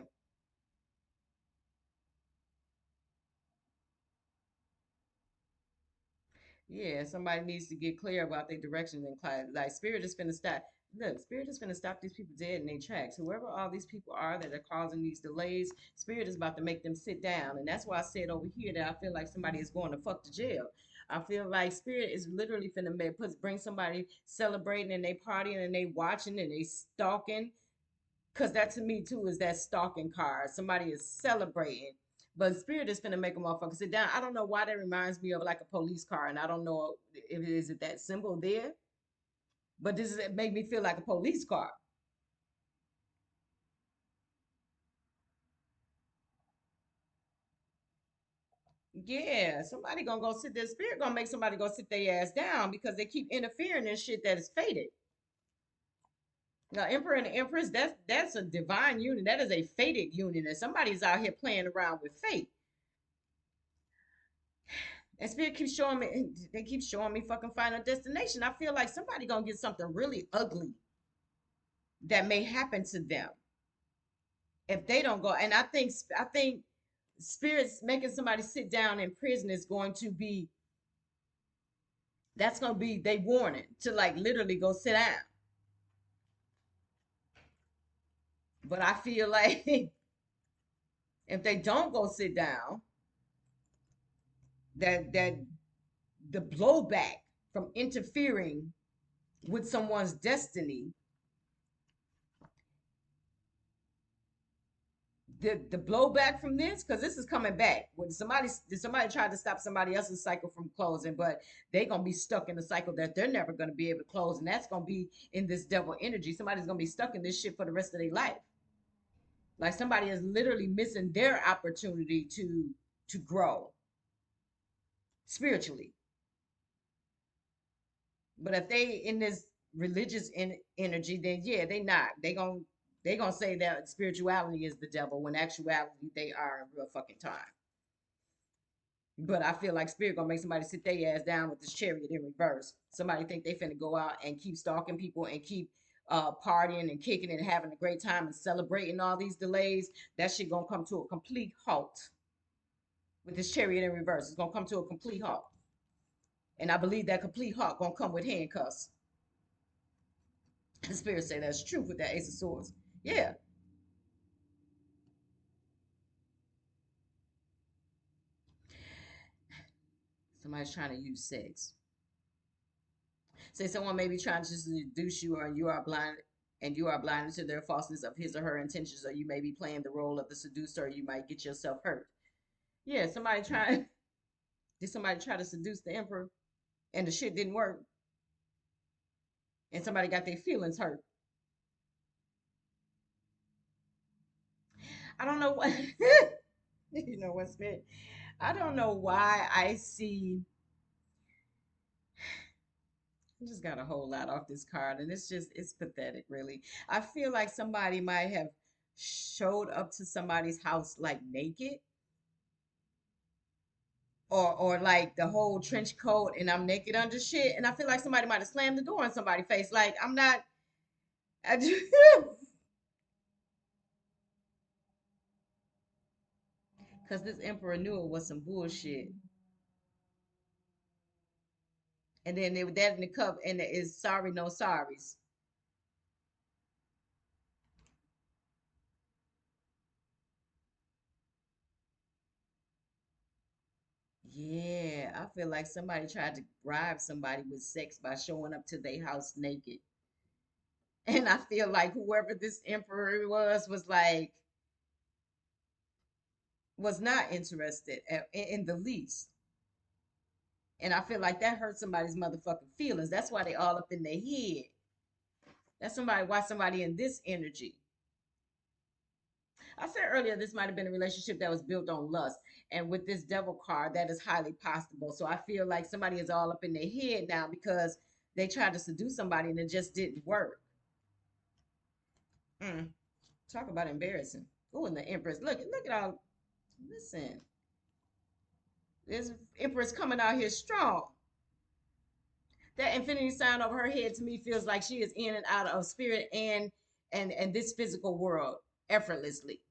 Yeah, somebody needs to get clear about their directions and class. Like spirit is finna stop. Look, spirit is finna stop these people dead in their tracks. Whoever all these people are that are causing these delays, spirit is about to make them sit down. And that's why I said over here that I feel like somebody is going to fuck to jail. I feel like spirit is literally finna bring somebody celebrating and they partying and they watching and they stalking. Cause that to me too is that stalking card. Somebody is celebrating, but spirit is finna make a motherfucker sit down. I don't know why that reminds me of like a police car, and I don't know if it is it that symbol there, but this is it make me feel like a police car. Yeah, somebody gonna go sit their spirit gonna make somebody go sit their ass down because they keep interfering in shit that is fated. Now, emperor and empress, that's a divine union. That is a fated union, and somebody's out here playing around with fate. And spirit keeps showing me, they keep showing me fucking final destination. I feel like somebody gonna get something really ugly that may happen to them if they don't go. And I think spirits making somebody sit down in prison is going to be that's gonna be they warning to like literally go sit down. But I feel like if they don't go sit down, that the blowback from interfering with someone's destiny, the blowback from this, because this is coming back. When somebody tried to stop somebody else's cycle from closing, but they gonna be stuck in a cycle that they're never gonna be able to close, and that's gonna be in this devil energy. Somebody's gonna be stuck in this shit for the rest of their life. Like somebody is literally missing their opportunity to grow spiritually. But if they in this religious energy, then yeah, they gonna say that spirituality is the devil when actuality they are in real fucking time. But I feel like spirit gonna make somebody sit their ass down with this chariot in reverse. Somebody think they finna go out and keep stalking people and keep partying and kicking and having a great time and celebrating all these delays. That shit gonna come to a complete halt with this chariot in reverse. It's gonna come to a complete halt. And I believe that complete halt gonna come with handcuffs. The spirit say that's true with that Ace of Swords. Yeah, somebody's trying to use sex. Say someone may be trying to seduce you, or you are blinded to their falseness of his or her intentions, or you may be playing the role of the seducer, or you might get yourself hurt. Yeah, somebody try did somebody try to seduce the emperor and the shit didn't work, and somebody got their feelings hurt. I don't know what you know what's been. I don't know why I see I just got a whole lot off this card, and it's pathetic, really. I feel like somebody might have showed up to somebody's house like naked, or like the whole trench coat, and I'm naked under shit, and I feel like somebody might have slammed the door in somebody's face. Like I'm not, I just, because this emperor knew it was some bullshit, and then they were that in the cup, and it is sorry, no sorries. Yeah, I feel like somebody tried to bribe somebody with sex by showing up to their house naked. And I feel like whoever this emperor was like, was not interested in the least. And I feel like that hurt somebody's motherfucking feelings. That's why they all up in their head. That's somebody, why somebody in this energy. I said earlier this might have been a relationship that was built on lust. And with this devil card, that is highly possible. So I feel like somebody is all up in their head now because they tried to seduce somebody and it just didn't work. Mm, talk about embarrassing. Oh, and the Empress. Look at all. Listen, this Empress coming out here strong. That infinity sign over her head to me feels like she is in and out of spirit and this physical world effortlessly.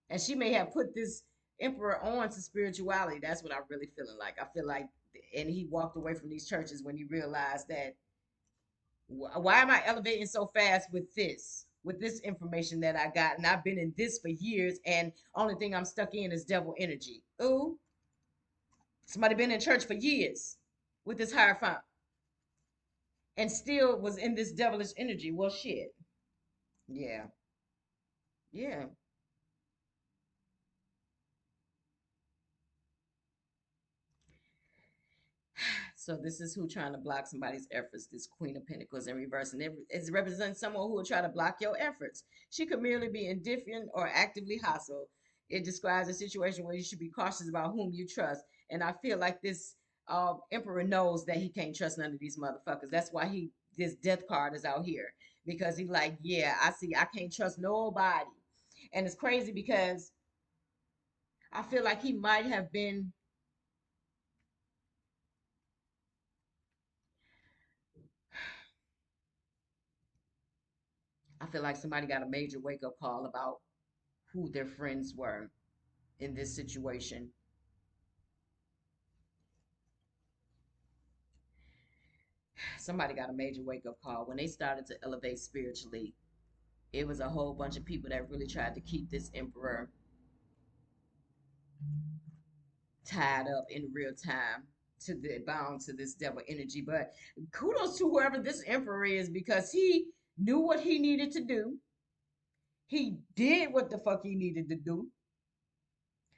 And she may have put this emperor on to spirituality. That's what I'm really feeling like. I feel like, and he walked away from these churches when he realized that why am I elevating so fast with this information that I got, and I've been in this for years, and only thing I'm stuck in is devil energy. Ooh, Somebody been in church for years with this Hierophant and still was in this devilish energy. Well, shit. Yeah. Yeah. So this is who trying to block somebody's efforts. This Queen of Pentacles in reverse, and it represents someone who will try to block your efforts. She could merely be indifferent or actively hostile. It describes a situation where you should be cautious about whom you trust. And I feel like this Emperor knows that he can't trust none of these motherfuckers. That's why this death card is out here, because he like, yeah, I see, I can't trust nobody. And it's crazy because I feel like he might have been. I feel like somebody got a major wake up call about who their friends were in this situation. Somebody got a major wake up call when they started to elevate spiritually. It was a whole bunch of people that really tried to keep this emperor tied up in real time, to the bound to this devil energy. But kudos to whoever this emperor is, because he knew what he needed to do. He did what the fuck he needed to do.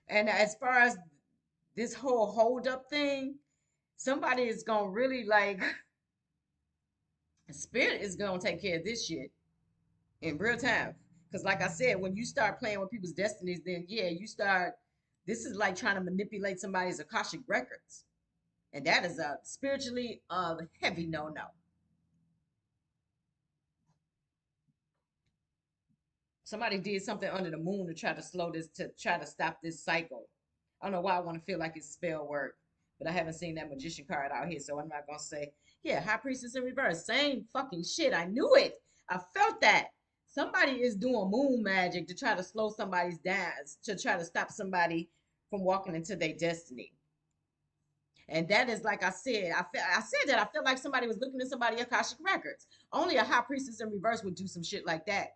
And as far as this whole hold up thing, somebody is gonna really like, spirit is gonna take care of this shit in real time. Because, like I said, when you start playing with people's destinies, then yeah, you start. This is like trying to manipulate somebody's Akashic records, and that is a spiritually heavy no no. Somebody did something under the moon to try to slow this, to try to stop this cycle. I don't know why I want to feel like it's spell work, but I haven't seen that magician card out here, so I'm not gonna say, yeah, high priestess in reverse. Same fucking shit. I knew it. I felt that. Somebody is doing moon magic to try to slow somebody's dance, to try to stop somebody from walking into their destiny. And that is, like I said, I said that I felt like somebody was looking at somebody Akashic records. Only a high priestess in reverse would do some shit like that.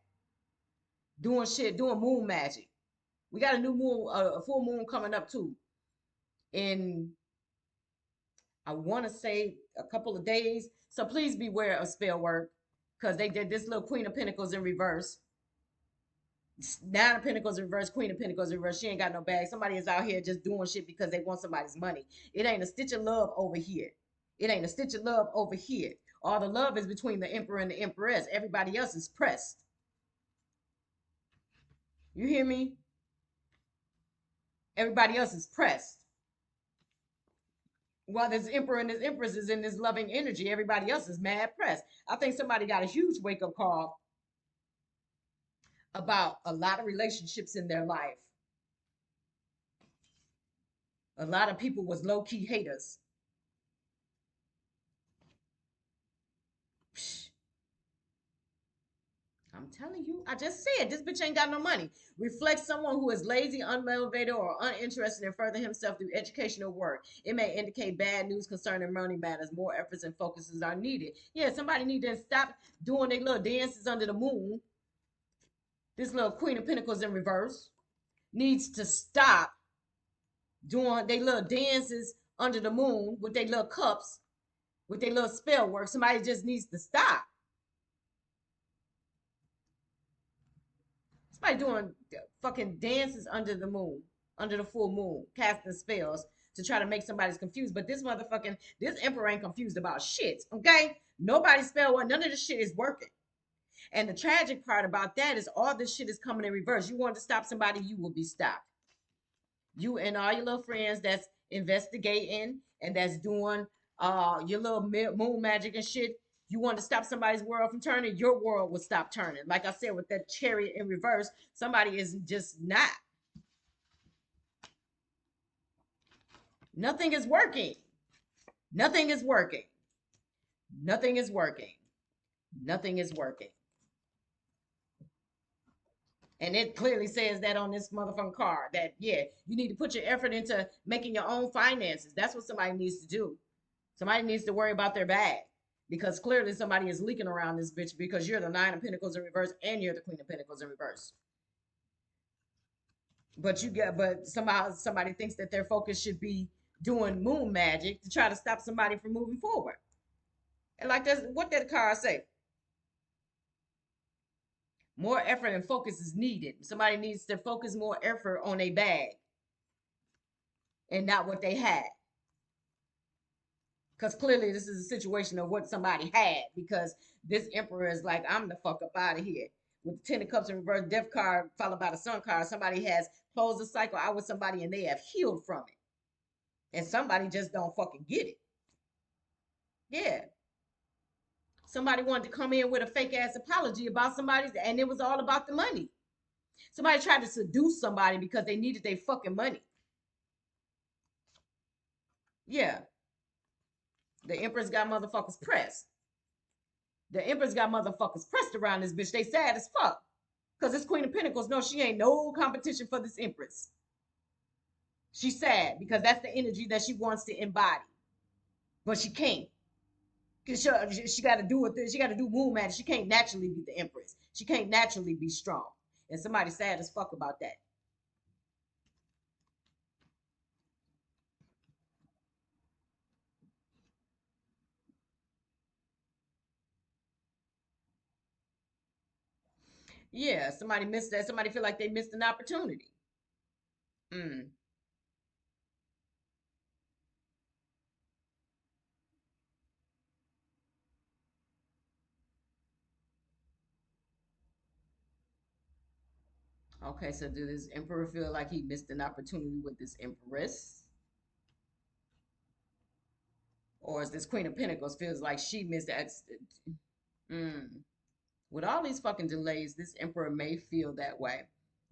Doing shit, doing moon magic. We got a new moon, a full moon coming up too. In, I want to say, a couple of days. So please beware of spell work, because they did this little Queen of Pentacles in reverse. Nine of Pentacles in reverse, Queen of Pentacles in reverse. She ain't got no bag. Somebody is out here just doing shit because they want somebody's money. It ain't a stitch of love over here. It ain't a stitch of love over here. All the love is between the Emperor and the Empress. Everybody else is pressed. You hear me? Everybody else is pressed. While this Emperor and this Empress is in this loving energy, everybody else is mad pressed. I think somebody got a huge wake up call about a lot of relationships in their life. A lot of people was low key haters. Psh, I'm telling you, I just said this bitch ain't got no money. Reflects someone who is lazy, unmotivated, or uninterested in furthering himself through educational work. It may indicate bad news concerning money matters. More efforts and focuses are needed. Yeah, somebody need to stop doing their little dances under the moon. This little Queen of Pentacles in reverse needs to stop doing their little dances under the moon with their little cups, with their little spell work. Somebody just needs to stop. Somebody doing fucking dances under the moon, under the full moon, casting spells to try to make somebody's confused. But this emperor ain't confused about shit. Okay, nobody's spell work. None of this shit is working. And the tragic part about that is all this shit is coming in reverse. You want to stop somebody, you will be stopped. You and all your little friends that's investigating and that's doing your little moon magic and shit. You want to stop somebody's world from turning, your world will stop turning. Like I said, with that chariot in reverse, somebody is just not. Nothing is working. Nothing is working. Nothing is working. Nothing is working. And it clearly says that on this motherfucking card, that yeah, you need to put your effort into making your own finances. That's what somebody needs to do. Somebody needs to worry about their bag, because clearly somebody is leaking around this bitch, because you're the Nine of Pentacles in reverse and you're the Queen of Pentacles in reverse. But somehow somebody thinks that their focus should be doing moon magic to try to stop somebody from moving forward. And like that's what did the card say? More effort and focus is needed. Somebody needs to focus more effort on a bag and not what they had. Because clearly this is a situation of what somebody had. Because this emperor is like, I'm the fuck up out of here. With the Ten of Cups in reverse, Death card followed by the Sun card, somebody has closed the cycle out with somebody and they have healed from it. And somebody just don't fucking get it. Yeah. Somebody wanted to come in with a fake ass apology about somebody, and it was all about the money. Somebody tried to seduce somebody because they needed their fucking money. Yeah. The Empress got motherfuckers pressed. The Empress got motherfuckers pressed around this bitch. They sad as fuck. Because this Queen of Pentacles, no, she ain't no competition for this Empress. She's sad because that's the energy that she wants to embody. But she can't. Because she got to do it. She got to do moon magic. She can't naturally be the Empress. She can't naturally be strong. And somebody's sad as fuck about that. Yeah, somebody missed that. Somebody feel like they missed an opportunity. Mm. Okay, so do this emperor feel like he missed an opportunity with this empress? Or is this Queen of Pentacles feels like she missed that? Mm. With all these fucking delays, this emperor may feel that way.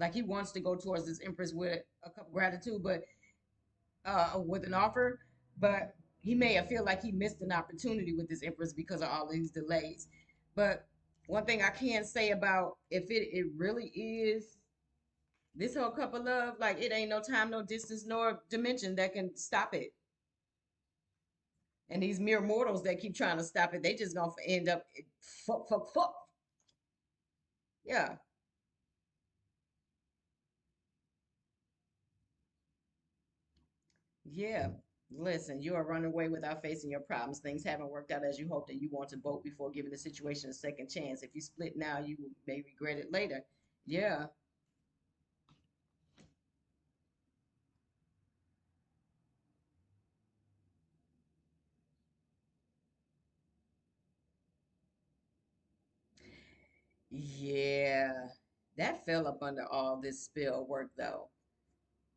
Like he wants to go towards this empress with a cup of gratitude, but with an offer, but he may have feel like he missed an opportunity with this empress because of all these delays. But one thing I can say about if it really is this whole cup of love, like it ain't no time, no distance, nor dimension that can stop it. And these mere mortals that keep trying to stop it, they just gonna end up fuck, fuck, fuck. Yeah, yeah. Listen, you are running away without facing your problems. Things haven't worked out as you hoped, and you want to vote before giving the situation a second chance. If you split now, you may regret it later. Yeah, yeah. That fell up under all this spell work, though.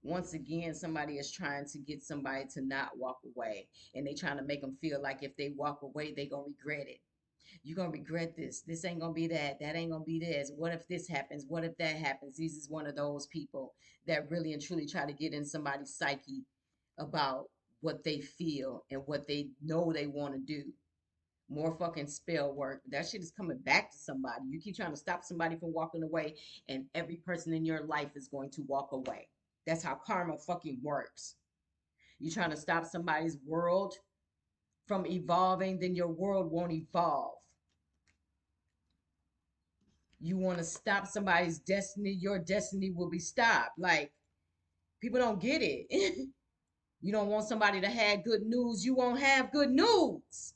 Once again, somebody is trying to get somebody to not walk away, and they trying to make them feel like if they walk away, they gonna regret it. You're gonna regret this. This ain't gonna be that. That ain't gonna be this. What if this happens? What if that happens? This is one of those people that really and truly try to get in somebody's psyche about what they feel and what they know they want to do. More fucking spell work. That shit is coming back to somebody. You keep trying to stop somebody from walking away, and every person in your life is going to walk away. That's how karma fucking works. You're trying to stop somebody's world from evolving, then your world won't evolve. You want to stop somebody's destiny, your destiny will be stopped. Like, people don't get it. You don't want somebody to have good news, you won't have good news.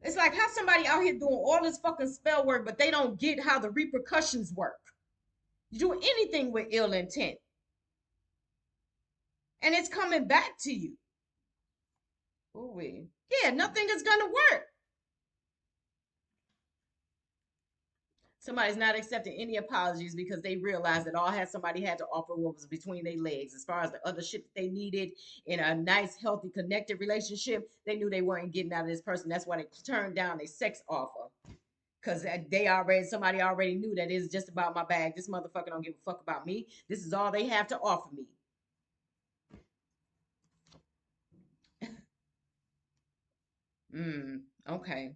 It's like how somebody out here doing all this fucking spell work, but they don't get how the repercussions work. You do anything with ill intent, and it's coming back to you. Ooh, yeah, nothing is gonna work. Somebody's not accepting any apologies because they realized that all had somebody had to offer what was between their legs. As far as the other shit that they needed in a nice, healthy, connected relationship, they knew they weren't getting out of this person. That's why they turned down a sex offer. Cause somebody already knew that it's just about my bag. This motherfucker don't give a fuck about me. This is all they have to offer me. Okay.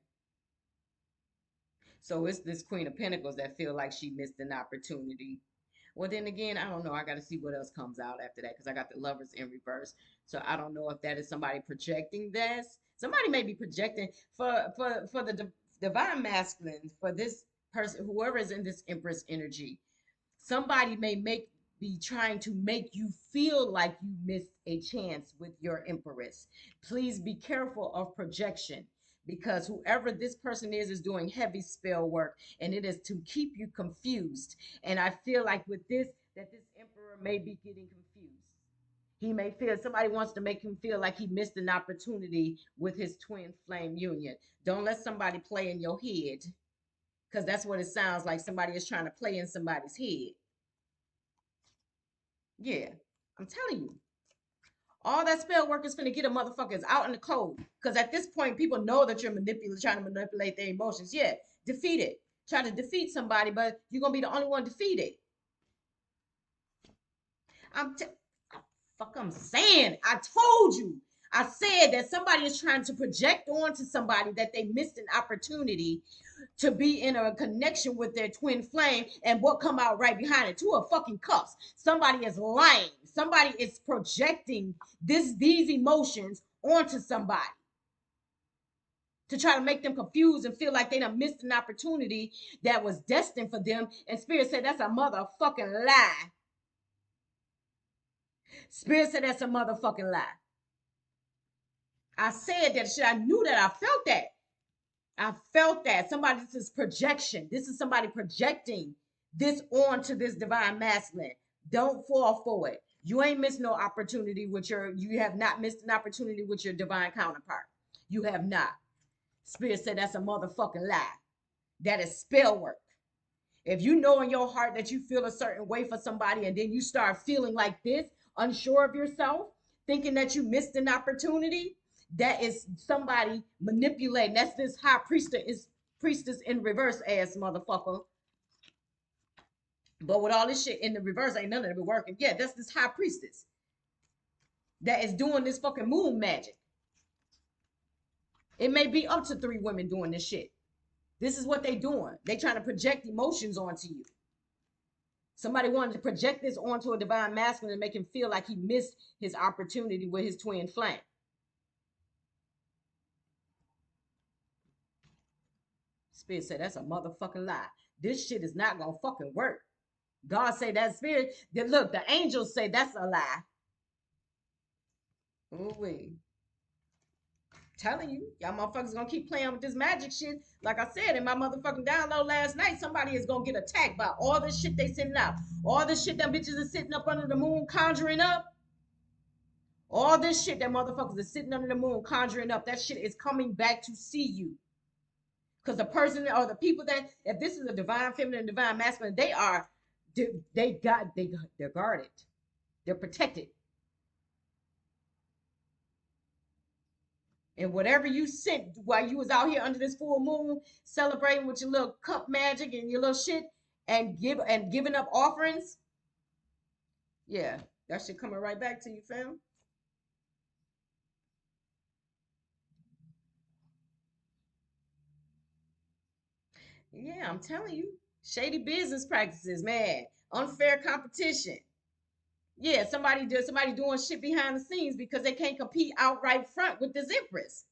So it's this Queen of Pentacles that feel like she missed an opportunity. Well, then again, I don't know. I got to see what else comes out after that because I got the Lovers in reverse. So I don't know if that is somebody projecting this. Somebody may be projecting for the divine masculine for this person, whoever is in this Empress energy. Somebody may make be trying to make you feel like you missed a chance with your empress. Please be careful of projection, because whoever this person is doing heavy spell work, and it is to keep you confused. And I feel like with this, that this emperor may be getting confused. He may feel somebody wants to make him feel like he missed an opportunity with his twin flame union. Don't let somebody play in your head, because that's what it sounds like. Somebody is trying to play in somebody's head. Yeah, I'm telling you. All that spell work is going to get a motherfuckers out in the cold. Because at this point, people know that you're trying to manipulate their emotions. Yeah, defeat it. Try to defeat somebody, but you're going to be the only one defeated. I'm t- fuck I'm saying. I told you. I said that somebody is trying to project onto somebody that they missed an opportunity to be in a connection with their twin flame, and what come out right behind it? Two of fucking cups. Somebody is lying. Somebody is projecting these emotions onto somebody to try to make them confused and feel like they done missed an opportunity that was destined for them. And Spirit said that's a motherfucking lie. Spirit said that's a motherfucking lie. I said that shit. I knew that. I felt that. I felt that. Somebody, this is projection. This is somebody projecting this onto this divine masculine. Don't fall for it. You ain't missed no opportunity with you have not missed an opportunity with your divine counterpart. You have not. Spirit said that's a motherfucking lie. That is spell work. If you know in your heart that you feel a certain way for somebody, and then you start feeling like this, unsure of yourself, thinking that you missed an opportunity, that is somebody manipulating. That's this high priestess in reverse ass motherfucker. But with all this shit in the reverse, ain't none of it working. Yeah, that's this high priestess that is doing this fucking moon magic. It may be up to 3 women doing this shit. This is what they doing. They trying to project emotions onto you. Somebody wanted to project this onto a divine masculine and make him feel like he missed his opportunity with his twin flame. Spirit said that's a motherfucking lie. This shit is not gonna fucking work. God say that spirit. That look, the angels say that's a lie. Ooh wee. Telling you, y'all motherfuckers gonna keep playing with this magic shit. Like I said in my motherfucking download last night, somebody is gonna get attacked by all this shit they sending out. All this shit them bitches are sitting up under the moon conjuring up. All this shit that motherfuckers are sitting under the moon conjuring up. That shit is coming back to see you. Because the person or the people that, if this is a divine feminine, divine masculine, they are, they're guarded. They're protected. And whatever you sent while you was out here under this full moon, celebrating with your little cup magic and your little shit, and giving up offerings, yeah, that shit coming right back to you, fam. Yeah, I'm telling you, shady business practices, man, unfair competition. Yeah, somebody doing shit behind the scenes because they can't compete outright front with this empress.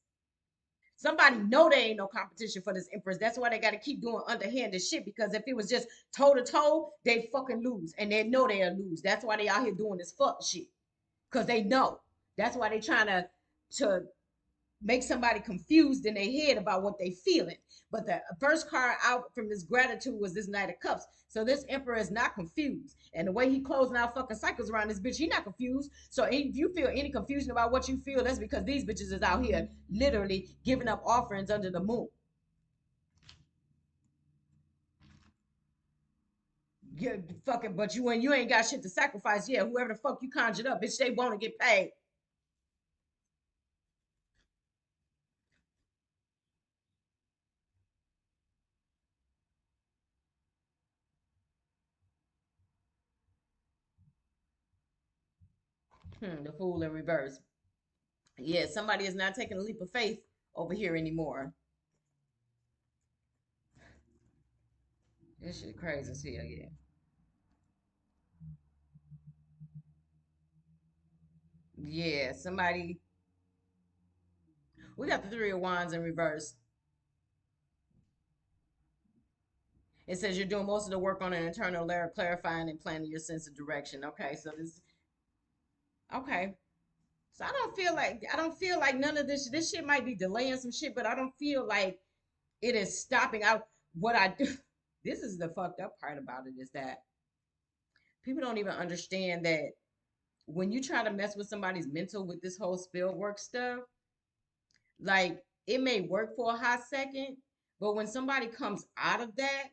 Somebody know there ain't no competition for this empress. That's why they got to keep doing underhanded shit. Because if it was just toe to toe, they fucking lose, and they know they'll lose. That's why they out here doing this fuck shit. Because they know. That's why they trying to make somebody confused in their head about what they feeling. But the first card out from this gratitude was this Knight of Cups. So this Emperor is not confused. And the way he closing out fucking cycles around this bitch, he not confused. So if you feel any confusion about what you feel, that's because these bitches is out here literally giving up offerings under the moon. Yeah, fucking, but you when you ain't got shit to sacrifice, yeah, whoever the fuck you conjured up, bitch, they want to get paid. The fool in reverse. Yeah, somebody is not taking a leap of faith over here anymore. This shit crazy as hell, yeah. Yeah, somebody. We got the 3 of Wands in reverse. It says you're doing most of the work on an internal layer, clarifying and planning your sense of direction. Okay, so this, okay. So I don't feel like none of this shit might be delaying some shit, but I don't feel like it is stopping out what I do. This is the fucked up part about it, is that people don't even understand that when you try to mess with somebody's mental with this whole spill work stuff, like it may work for a hot second, but when somebody comes out of that,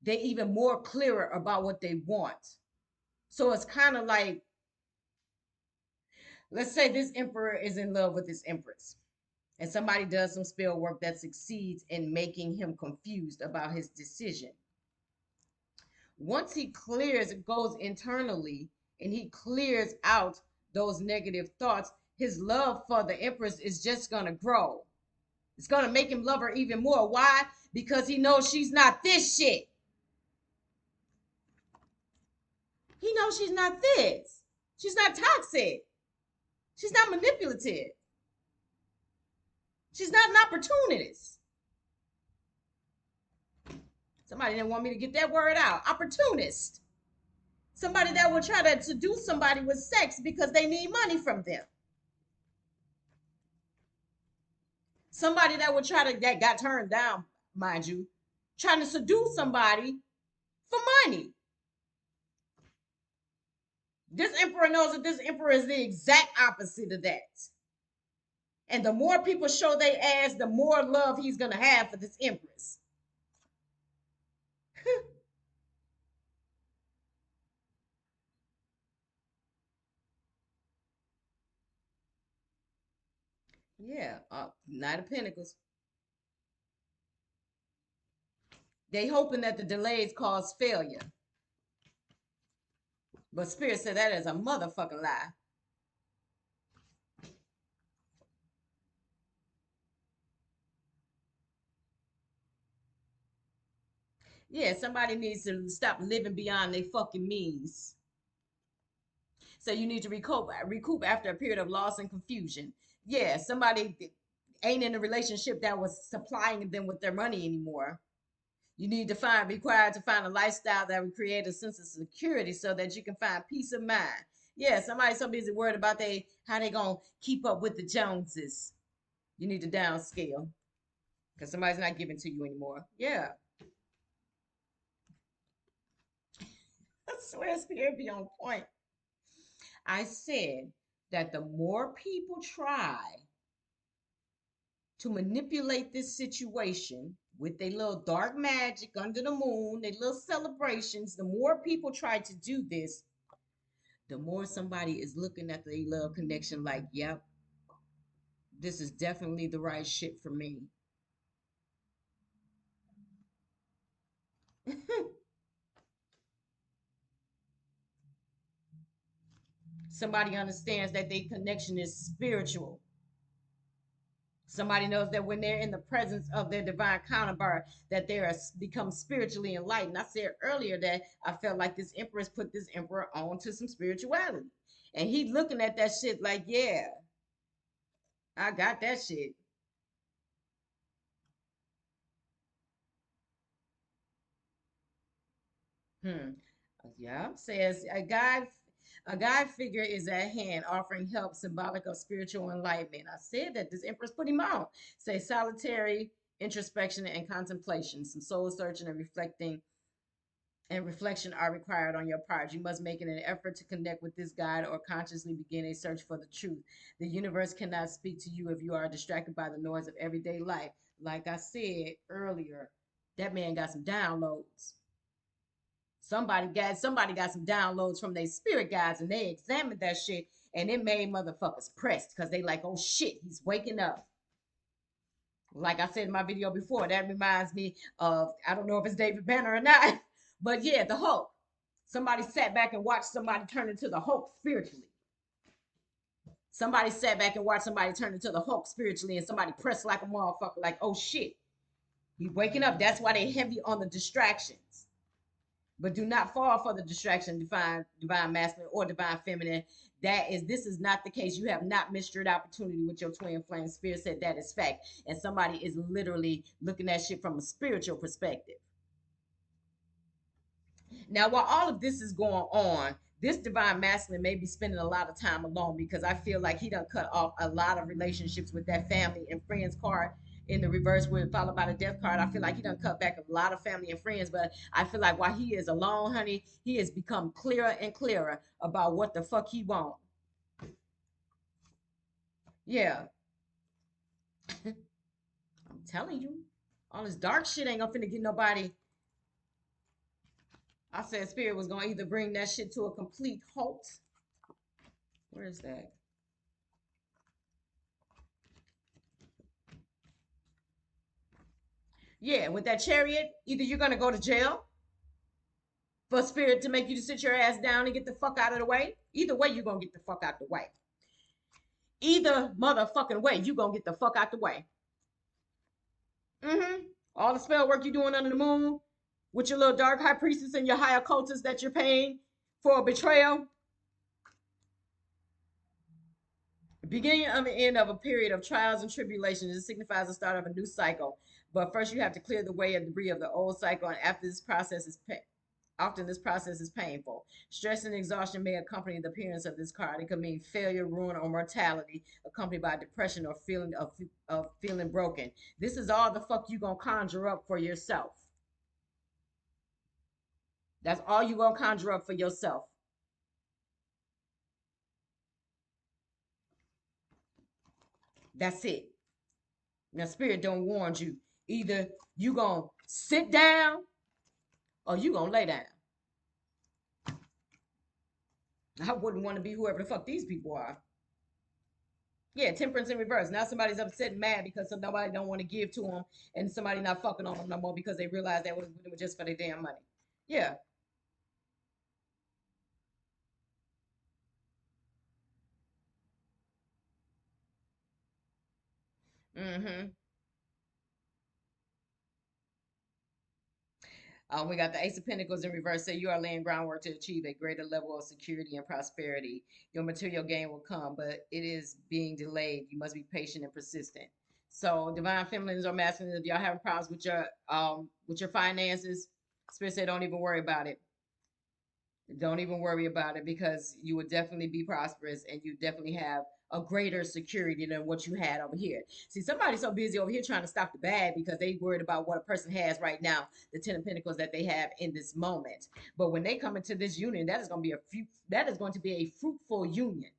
they even more clearer about what they want. So it's kind of like, let's say this emperor is in love with this empress, and somebody does some spell work that succeeds in making him confused about his decision. Once he clears, it goes internally, and he clears out those negative thoughts, his love for the empress is just going to grow. It's going to make him love her even more. Why? Because he knows she's not this shit. He knows she's not this. She's not toxic. She's not manipulative. She's not an opportunist. Somebody didn't want me to get that word out. Opportunist. Somebody that will try to seduce somebody with sex because they need money from them. Somebody that will try to, that got turned down, mind you, trying to seduce somebody for money. This emperor knows that this emperor is the exact opposite of that. And the more people show their ass, the more love he's going to have for this empress. Yeah, Knight of Pentacles. They hoping that the delays cause failure. But Spirit said that is a motherfucking lie. Yeah, somebody needs to stop living beyond their fucking means. So you need to recoup after a period of loss and confusion. Yeah, somebody ain't in a relationship that was supplying them with their money anymore. You need to required to find a lifestyle that would create a sense of security so that you can find peace of mind. Yeah, somebody's so busy worried about how they gonna keep up with the Joneses. You need to downscale because somebody's not giving to you anymore. Yeah, I swear Spirit be on point. I said that the more people try to manipulate this situation with their little dark magic under the moon, their little celebrations, the more people try to do this, the more somebody is looking at the love connection like, yep, this is definitely the right shit for me. Somebody understands that their connection is spiritual. Somebody knows that when they're in the presence of their divine counterpart, that they are become spiritually enlightened. I said earlier that I felt like this empress put this emperor on to some spirituality. And he looking at that shit like, yeah, I got that shit. Hmm. Yeah, says a guide figure is at hand offering help symbolic of spiritual enlightenment. I said that this empress put him on. Say solitary introspection and contemplation, some soul searching and reflection are required on your part. You must make it an effort to connect with this guide or consciously begin a search for the truth. The universe cannot speak to you if you are distracted by the noise of everyday life. Like I said earlier, that man got some downloads. Somebody got some downloads from their spirit guides and they examined that shit and it made motherfuckers pressed because they like, oh shit, he's waking up. Like I said in my video before, that reminds me of, I don't know if it's David Banner or not, but yeah, the Hulk. Somebody sat back and watched somebody turn into the Hulk spiritually. Somebody sat back and watched somebody turn into the Hulk spiritually, and somebody pressed like a motherfucker, like, oh shit, he's waking up. That's why they heavy on the distractions. But do not fall for the distraction, divine masculine or divine feminine. This is not the case. You have not missed your opportunity with your twin flame. Spirit said that is fact. And somebody is literally looking at shit from a spiritual perspective. Now, while all of this is going on, this divine masculine may be spending a lot of time alone because I feel like he done cut off a lot of relationships with that family and friends card in the reverse with followed by the death card. I feel like he done cut back a lot of family and friends, but I feel like while he is alone, honey, he has become clearer and clearer about what the fuck he want. Yeah, I'm telling you, all this dark shit ain't gonna finna get nobody. I said spirit was gonna either bring that shit to a complete halt. Where is that? Yeah, with that chariot, either you're gonna go to jail for spirit to make you to sit your ass down and get the fuck out of the way. Either way, you're gonna get the fuck out the way. Either motherfucking way, you gonna get the fuck out the way. Mm-hmm. All the spell work you're doing under the moon with your little dark high priestess and your high occultist that you're paying for a betrayal. The beginning of the end of a period of trials and tribulations. It signifies the start of a new cycle. But first, you have to clear the way of debris of the old cycle, and after this process is often this process is painful. Stress and exhaustion may accompany the appearance of this card. It could mean failure, ruin, or mortality, accompanied by depression or feeling of feeling broken. This is all the fuck you gonna conjure up for yourself. That's all you gonna conjure up for yourself. That's it. Now, spirit don't warn you. Either you gonna sit down or you gonna lay down. I wouldn't want to be whoever the fuck these people are. Yeah, temperance in reverse. Now somebody's upset and mad because nobody don't want to give to them, and somebody not fucking on them no more because they realize that was just for their damn money. Yeah. Mm-hmm. We got the Ace of Pentacles in reverse. So you are laying groundwork to achieve a greater level of security and prosperity. Your material gain will come, but it is being delayed. You must be patient and persistent. So divine feminines or masculines, if y'all having problems with your finances, spirit said don't even worry about it. Don't even worry about it because you would definitely be prosperous and you definitely have a greater security than what you had over here. See, somebody's so busy over here trying to stop the bad because they worried about what a person has right now, the Ten of Pentacles that they have in this moment. But when they come into this union, that is going to be a fruitful union.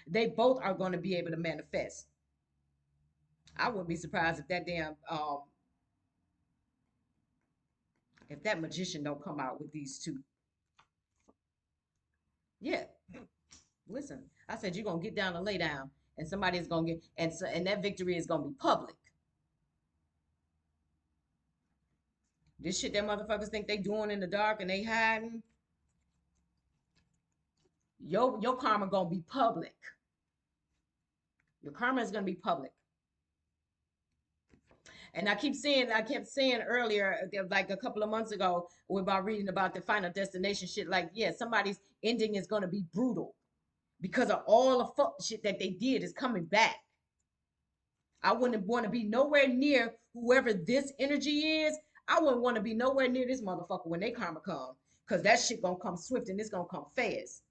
They both are going to be able to manifest. I wouldn't be surprised if that damn if that magician don't come out with these two. Yeah, listen, I said you're gonna get down and lay down, and somebody's gonna get and that victory is gonna be public. This shit that motherfuckers think they doing in the dark and they hiding, your karma gonna be public. Your karma is gonna be public. And I kept saying earlier, like a couple of months ago, about reading about the final destination shit. Like, yeah, somebody's ending is gonna be brutal because of all the fuck shit that they did is coming back. I wouldn't want to be nowhere near whoever this energy is. I wouldn't want to be nowhere near this motherfucker when they karma come. Cause that shit gonna come swift and it's gonna come fast.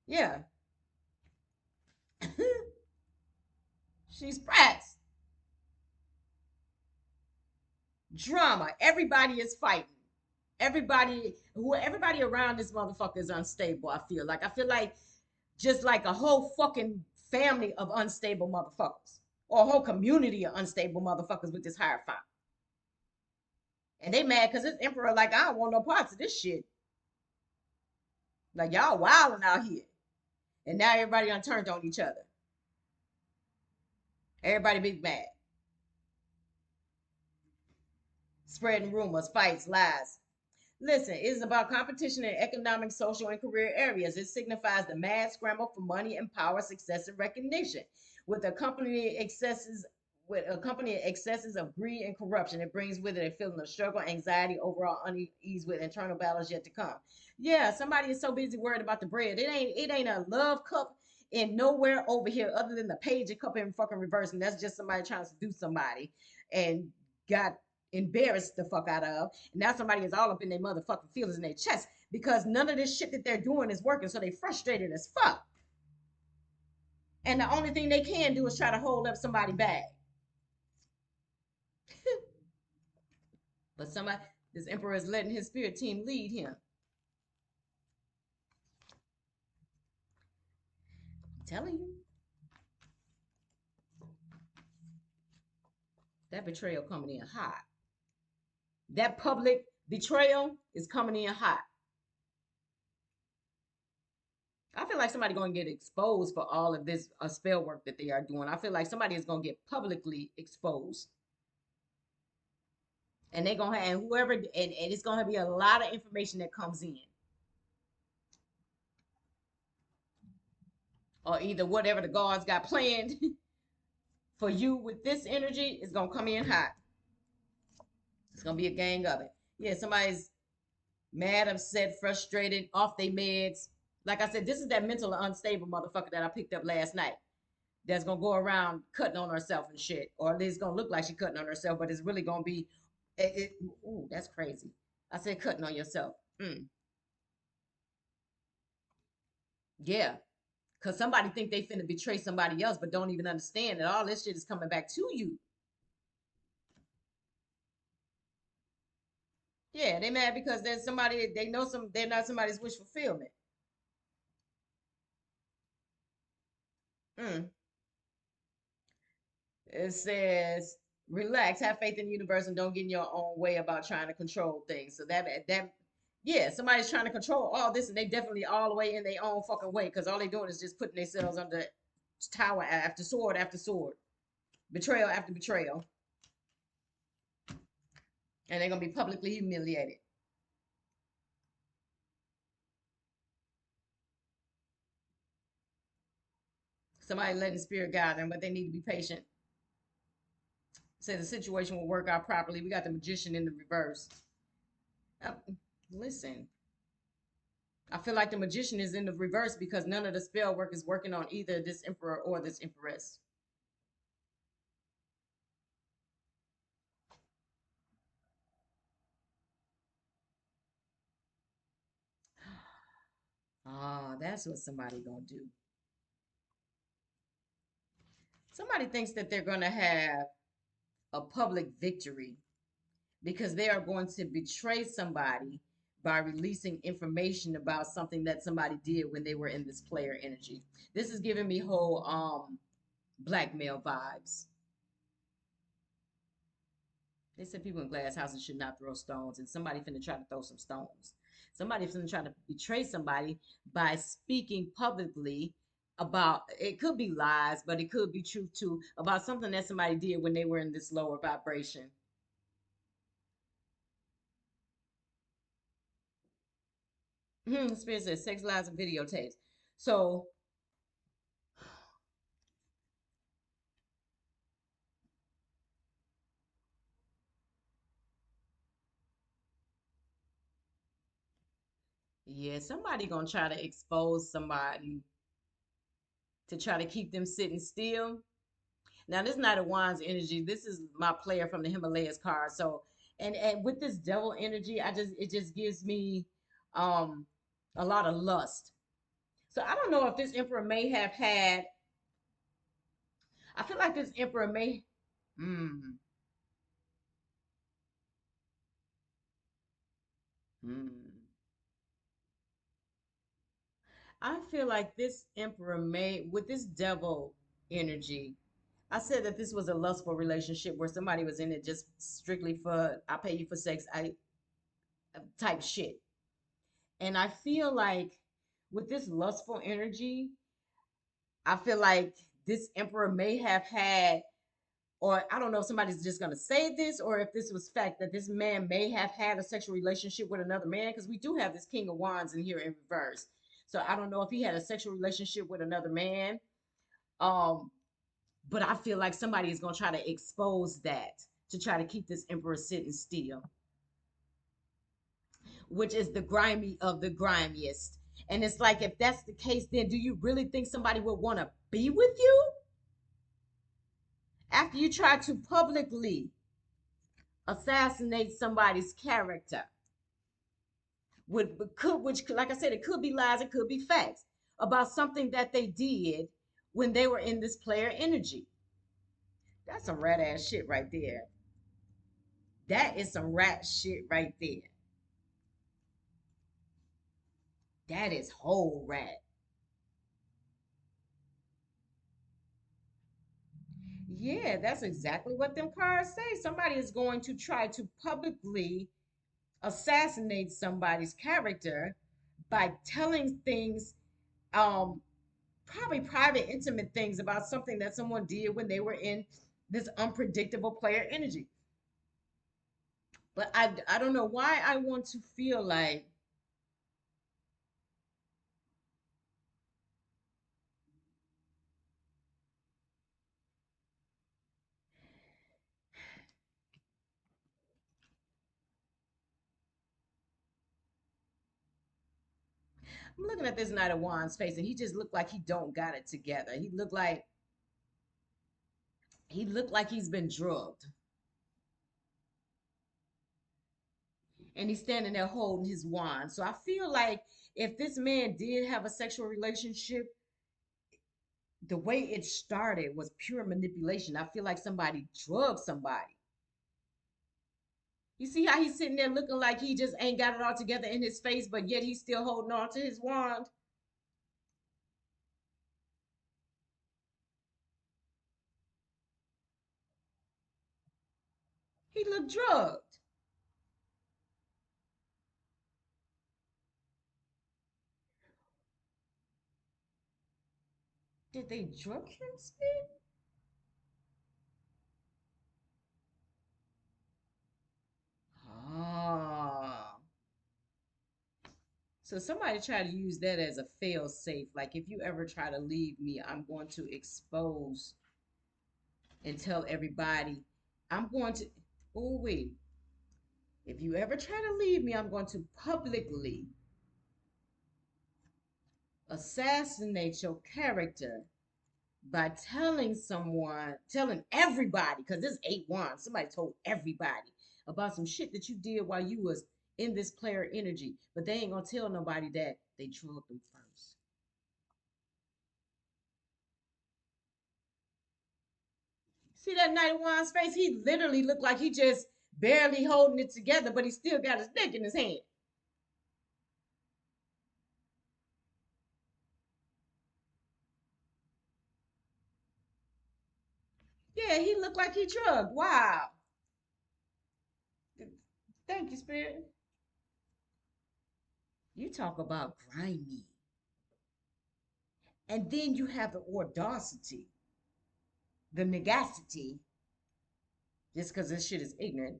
Yeah. She's pressed. Drama. Everybody is fighting. Everybody around this motherfucker is unstable. I feel like just like a whole fucking family of unstable motherfuckers. Or a whole community of unstable motherfuckers with this higher fire. And they mad because this emperor, like, I don't want no parts of this shit. Like, y'all wilding out here. And now everybody done turned on each other. Everybody big mad. Spreading rumors, fights, lies. Listen, it is about competition in economic, social, and career areas. It signifies the mad scramble for money and power, success, and recognition. With accompanying excesses, of greed and corruption, it brings with it a feeling of struggle, anxiety, overall unease with internal battles yet to come. Yeah, somebody is so busy worried about the bread. It ain't a love cup in nowhere over here other than the page and cup in fucking reverse, and that's just somebody trying to do somebody and got embarrassed the fuck out of. And now somebody is all up in their motherfucking feelings in their chest because none of this shit that they're doing is working. So they frustrated as fuck. And the only thing they can do is try to hold up somebody back. But somebody, this emperor is letting his spirit team lead him. I'm telling you. That betrayal coming in hot. That public betrayal is coming in hot. I feel like somebody going to get exposed for all of this spell work that they are doing. I feel like somebody is going to get publicly exposed. And they're going to have, and whoever, and it's going to be a lot of information that comes in. Or either whatever the gods got planned for you with this energy is going to come in hot. It's going to be a gang of it. Yeah, somebody's mad, upset, frustrated, off their meds. Like I said, this is that mentally unstable motherfucker that I picked up last night. That's gonna go around cutting on herself and shit, or at least it's gonna look like she's cutting on herself, but it's really gonna be, ooh, that's crazy. I said cutting on yourself. Yeah, cause somebody think they finna betray somebody else, but don't even understand that all this shit is coming back to you. Yeah, they mad because there's somebody they know they're not somebody's wish fulfillment. Mm. It says, relax, have faith in the universe, and don't get in your own way about trying to control things. So yeah, somebody's trying to control all this, and they definitely all the way in their own fucking way because all they doing is just putting themselves under tower after sword, betrayal after betrayal, and they're gonna be publicly humiliated. Somebody letting spirit guide them, but they need to be patient. Say the situation will work out properly. We got the magician in the reverse. Uh, Listen, I feel like the magician is in the reverse because none of the spell work is working on either this emperor or this empress. Ah, that's what somebody gonna do. Somebody thinks that they're gonna have a public victory because they are going to betray somebody by releasing information about something that somebody did when they were in this player energy. This is giving me whole blackmail vibes. They said people in glass houses should not throw stones, and somebody finna try to throw some stones. Somebody finna try to betray somebody by speaking publicly about, it could be lies, but it could be truth too, about something that somebody did when they were in this lower vibration. Spirit says sex lies and videotapes. So yeah, somebody gonna try to expose somebody to try to keep them sitting still. Now this Knight of Wands energy, this is my player from the Himalayas card. So and with this devil energy, it just gives me um a lot of lust. So I don't know if this emperor may have had. I feel like this emperor may. Hmm. Hmm. I feel like this emperor may, with this devil energy, I said that this was a lustful relationship where somebody was in it just strictly for I pay you for sex, I type shit. And I feel like with this lustful energy, I feel like this emperor may have had, or I don't know if somebody's just gonna say this, or if this was fact that this man may have had a sexual relationship with another man, because we do have this King of Wands in here in reverse. So I don't know if he had a sexual relationship with another man. Um, but I feel like somebody is gonna try to expose that to try to keep this emperor sitting still, which is the grimy of the grimiest. And it's like, if that's the case, then do you really think somebody would want to be with you after you try to publicly assassinate somebody's character. Which, like I said, it could be lies, it could be facts about something that they did when they were in this player energy. That's some rat ass shit right there. That is some rat shit right there. That is whole rat. Yeah, that's exactly what them cards say. Somebody is going to try to publicly assassinate somebody's character by telling things, um, probably private, intimate things about something that someone did when they were in this unpredictable player energy. But I don't know why I want to feel like I'm looking at this Knight of Wands face, and he just looked like he don't got it together. He looked like he's been drugged, and he's standing there holding his wand. So I feel like if this man did have a sexual relationship, the way it started was pure manipulation. I feel like somebody drugged somebody. You see how he's sitting there looking like he just ain't got it all together in his face, but yet he's still holding on to his wand? He looked drugged. Did they drug him, Sid? Ah. So somebody try to use that as a fail safe. Like if you ever try to leave me, I'm going to expose and tell everybody. I'm going to, oh wait, if you ever try to leave me, I'm going to publicly assassinate your character by telling everybody, because this 8-1, somebody told everybody about some shit that you did while you was in this player energy, but they ain't gonna tell nobody that they drugged them first. See that Knight of Wands face? He literally looked like he just barely holding it together, but he still got his dick in his hand. Yeah, he looked like he drugged. Wow. Thank you, Spirit. You talk about grimy. And then you have the audacity, the negacity, just because this shit is ignorant,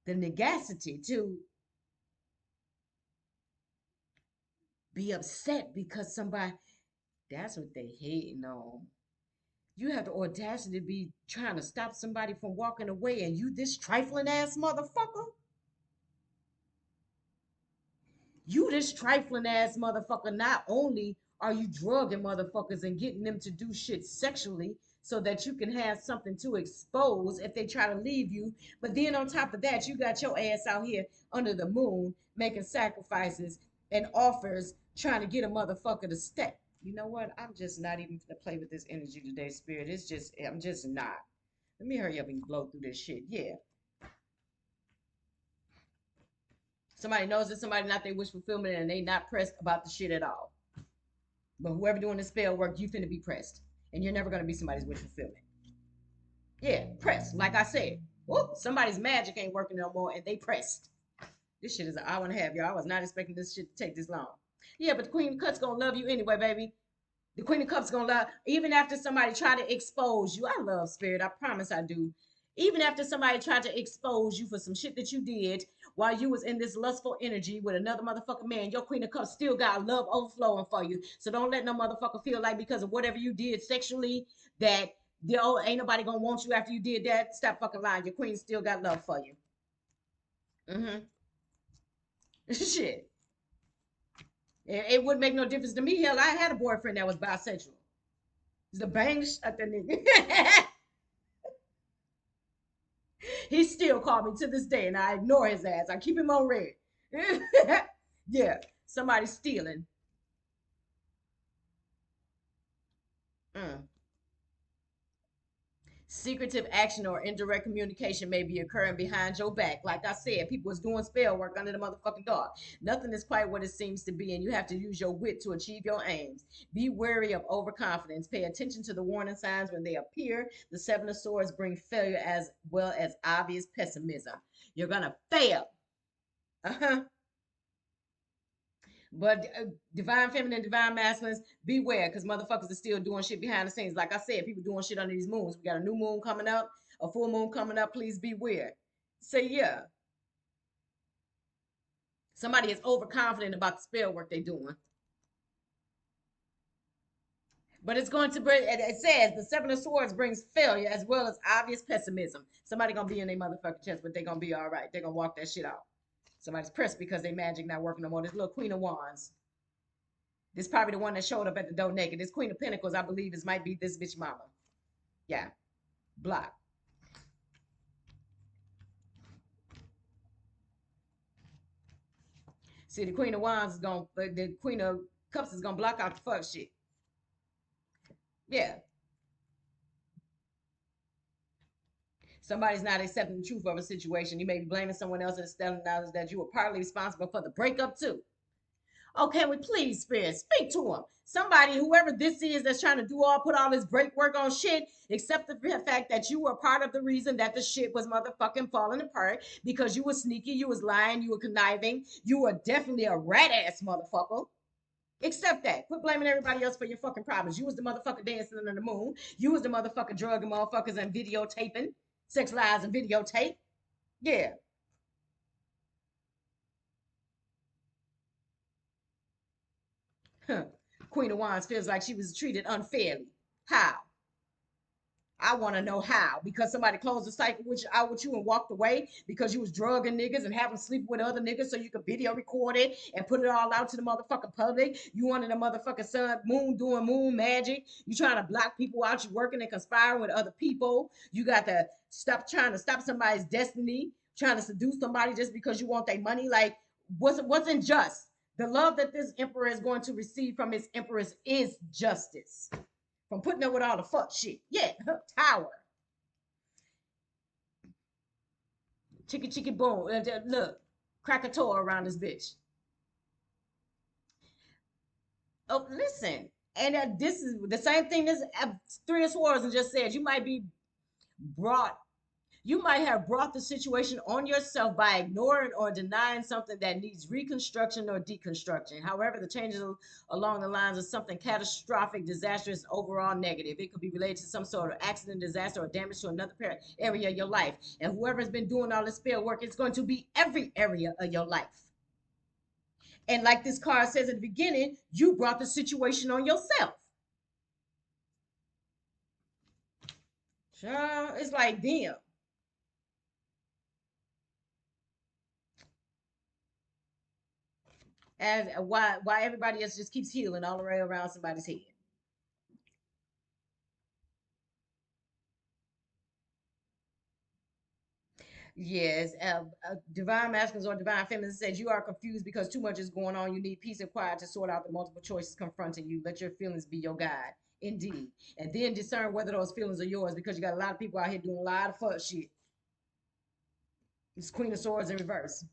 the negacity to be upset because somebody, that's what they hating on. You have the audacity to be trying to stop somebody from walking away, and you this trifling ass motherfucker. You this trifling ass motherfucker. Not only are you drugging motherfuckers and getting them to do shit sexually so that you can have something to expose if they try to leave you, but then on top of that, you got your ass out here under the moon making sacrifices and offers trying to get a motherfucker to stay. You know what? I'm just not even gonna play with this energy today, Spirit. It's just, I'm just not. Let me hurry up and blow through this shit. Yeah. Somebody knows that somebody not their wish fulfillment and they not pressed about the shit at all. But whoever doing the spell work, you finna be pressed. And you're never gonna be somebody's wish fulfillment. Yeah, pressed. Like I said. Whoop, somebody's magic ain't working no more and they pressed. This shit is an hour and a half, y'all. I was not expecting this shit to take this long. Yeah, but the Queen of Cups gonna love you anyway, baby. The Queen of Cups gonna love, even after somebody try to expose you. I love Spirit. I promise I do. Even after somebody tried to expose you for some shit that you did while you was in this lustful energy with another motherfucking man, your Queen of Cups still got love overflowing for you. So don't let no motherfucker feel like because of whatever you did sexually that ain't nobody gonna want you after you did that. Stop fucking lying. Your Queen still got love for you. Mm-hmm. Shit. It wouldn't make no difference to me. Hell, I had a boyfriend that was bisexual. The bang shut the nigga. He still called me to this day, and I ignore his ass. I keep him on red. Yeah, somebody stealing. Mm. Secretive action or indirect communication may be occurring behind your back. Like I said, people was doing spell work under the motherfucking dark. Nothing is quite what it seems to be, and you have to use your wit to achieve your aims. Be wary of overconfidence. Pay attention to the warning signs when they appear. The Seven of Swords bring failure as well as obvious pessimism. You're gonna fail. Uh-huh. But divine feminine, divine masculines, beware, because motherfuckers are still doing shit behind the scenes. Like I said, people doing shit under these moons. We got a new moon coming up, a full moon coming up. Please beware. Say yeah. Somebody is overconfident about the spell work they're doing. But it's going to bring, it says the Seven of Swords brings failure as well as obvious pessimism. Somebody gonna be in their motherfucking chest, but they gonna be all right. They gonna walk that shit out. Somebody's pressed because they magic not working no more. This little Queen of Wands. This probably the one that showed up at the door naked. This Queen of Pentacles, I believe, is might be this bitch mama. Yeah, block. See, the Queen of Wands is gonna, the Queen of Cups is gonna block out the fuck shit. Yeah, somebody's not accepting the truth of a situation. You may be blaming someone else instead of knowledge that you were partly responsible for the breakup too. Oh, can we please, Spirit, speak to him? Somebody, whoever this is that's trying to put all this break work on shit, except the fact that you were part of the reason that the shit was motherfucking falling apart because you were sneaky, you was lying, you were conniving, you were definitely a rat ass motherfucker. Accept that. Quit blaming everybody else for your fucking problems. You was the motherfucker dancing under the moon. You was the motherfucker drugging motherfuckers and videotaping, sex lies and videotape. Yeah. Huh. Queen of Wands feels like she was treated unfairly. How? I want to know how. Because somebody closed the cycle out with you and walked away because you was drugging niggas and having sleep with other niggas so you could video record it and put it all out to the motherfucking public. You wanted a motherfucking sun moon doing moon magic. You trying to block people out. You working and conspiring with other people. You got to stop trying to stop somebody's destiny, trying to seduce somebody just because you want their money. Like, wasn't just. The love that this emperor is going to receive from his empress is justice from putting up with all the fuck shit. Yeah, tower. Chicky chicky boom. Look, Krakatoa around this bitch. Oh, listen. And this is the same thing this Three of Swords and just said. Brought You might have brought the situation on yourself by ignoring or denying something that needs reconstruction or deconstruction. However, the changes along the lines of something catastrophic, disastrous, overall negative. It could be related to some sort of accident, disaster, or damage to another area of your life. And whoever's been doing all this spell work, it's going to be every area of your life. And like this card says at the beginning, you brought the situation on yourself. It's like, damn. And why everybody else just keeps healing all the way around somebody's head. Yes, divine masculines or divine feminines says you are confused because too much is going on. You need peace and quiet to sort out the multiple choices confronting you. Let your feelings be your guide, indeed, and then discern whether those feelings are yours because you got a lot of people out here doing a lot of fuck shit. It's Queen of Swords in reverse.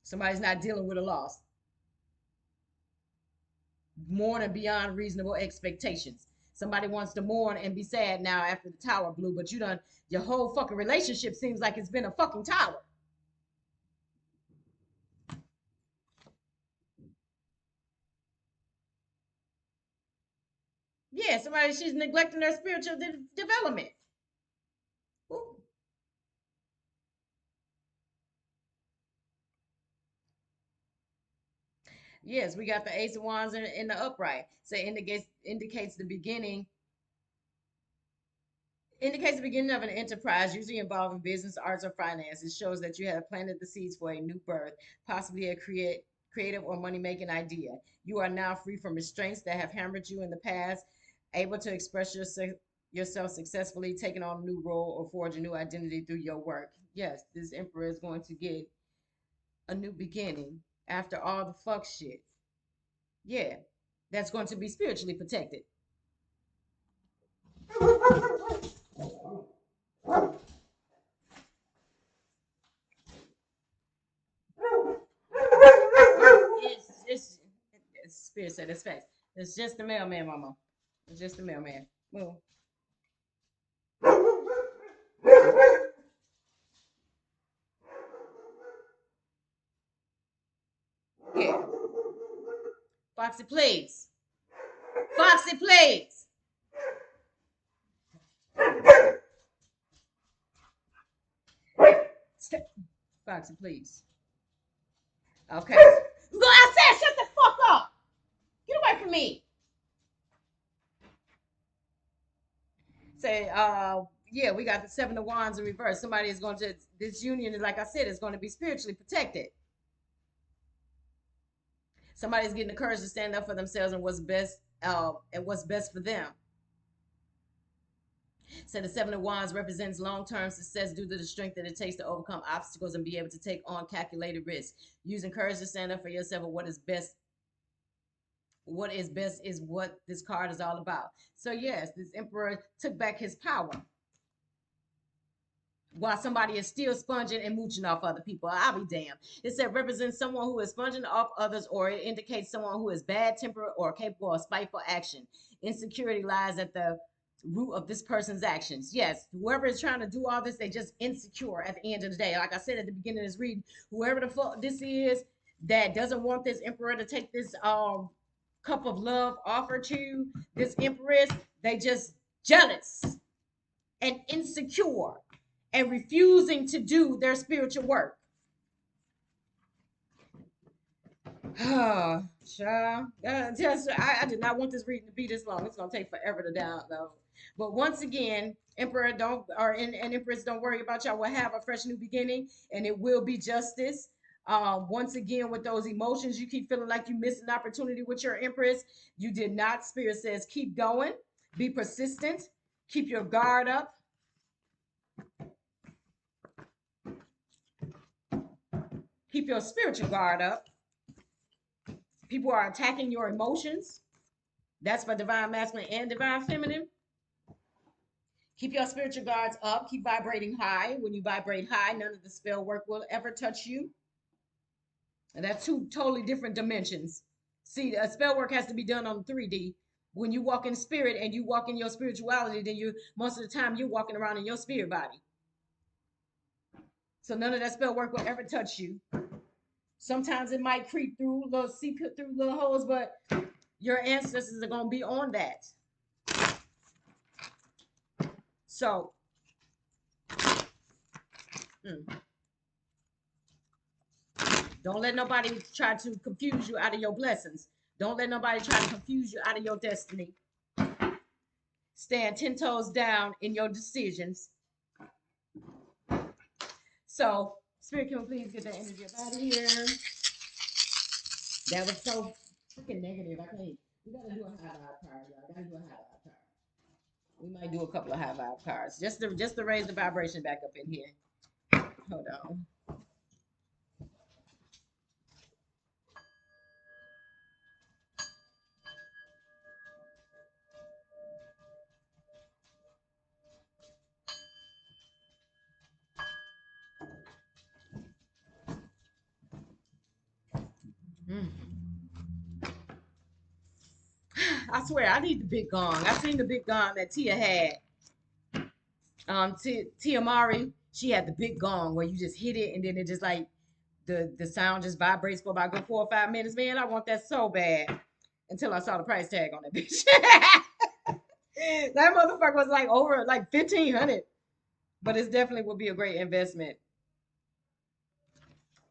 Somebody's not dealing with a loss, mourning beyond reasonable expectations. Somebody wants to mourn and be sad now after the tower blew, but your whole fucking relationship seems like it's been a fucking tower. Yeah, she's neglecting their spiritual development. Ooh. Yes, we got the Ace of Wands in the upright. So indicates the beginning. Indicates the beginning of an enterprise, usually involving business, arts, or finance. It shows that you have planted the seeds for a new birth, possibly a creative or money making idea. You are now free from restraints that have hampered you in the past, able to express yourself. yourself successfully, taking on a new role, or forge a new identity through your work. Yes, this emperor is going to get a new beginning after all the fuck shit. Yeah, that's going to be spiritually protected. It's spirit said it's facts. It's just the mailman, mama. It's just the mailman. Well, yeah. Foxy, please. Foxy, please. Foxy, please. Okay. I said, shut the fuck up. Get away from me. Say, yeah, we got the Seven of Wands in reverse. Somebody is going to, this union, like I said, is going to be spiritually protected. Somebody's getting the courage to stand up for themselves and what's best for them. So the Seven of Wands represents long-term success due to the strength that it takes to overcome obstacles and be able to take on calculated risks. Using courage to stand up for yourself and what is best. What is best is what this card is all about. So yes, this emperor took back his power while somebody is still sponging and mooching off other people. I'll be damned. It said represents someone who is sponging off others, or it indicates someone who is bad tempered or capable of spiteful action. Insecurity lies at the root of this person's actions. Yes, whoever is trying to do all this, they just insecure at the end of the day. Like I said at the beginning of this reading, whoever the fuck this is that doesn't want this emperor to take this cup of love offered to this empress, they just jealous and insecure and refusing to do their spiritual work. Child, I did not want this reading to be this long. It's gonna take forever to download. But once again, Emperor don't or and Empress, don't worry about y'all. Will have a fresh new beginning, and it will be justice. Once again, with those emotions, you keep feeling like you missed an opportunity with your Empress. You did not. Spirit says keep going, be persistent, keep your guard up. Keep your spiritual guard up. People are attacking your emotions. That's for divine masculine and divine feminine. Keep your spiritual guards up. Keep vibrating high. When you vibrate high, none of the spell work will ever touch you. And that's two totally different dimensions. See, a spell work has to be done on 3D. When you walk in spirit and you walk in your spirituality, then you most of the time you're walking around in your spirit body. So none of that spell work will ever touch you. Sometimes it might creep through little seep through little holes, but your ancestors are gonna be on that. So don't let nobody try to confuse you out of your blessings. Don't let nobody try to confuse you out of your destiny. Stand 10 toes down in your decisions. So, Spirit, can we please get that energy up out of here? That was so freaking negative. I can't. We gotta do a high vibe card, y'all. Gotta do a high vibe card. We might do a couple of high vibe cards just to raise the vibration back up in here. Hold on. I swear, I need the big gong. I seen the big gong that Tia had. Tia Mari, she had the big gong where you just hit it and then it just like the sound just vibrates for about good 4 or 5 minutes. Man, I want that so bad until I saw the price tag on that bitch. That motherfucker was like over like 1,500, but it definitely would be a great investment.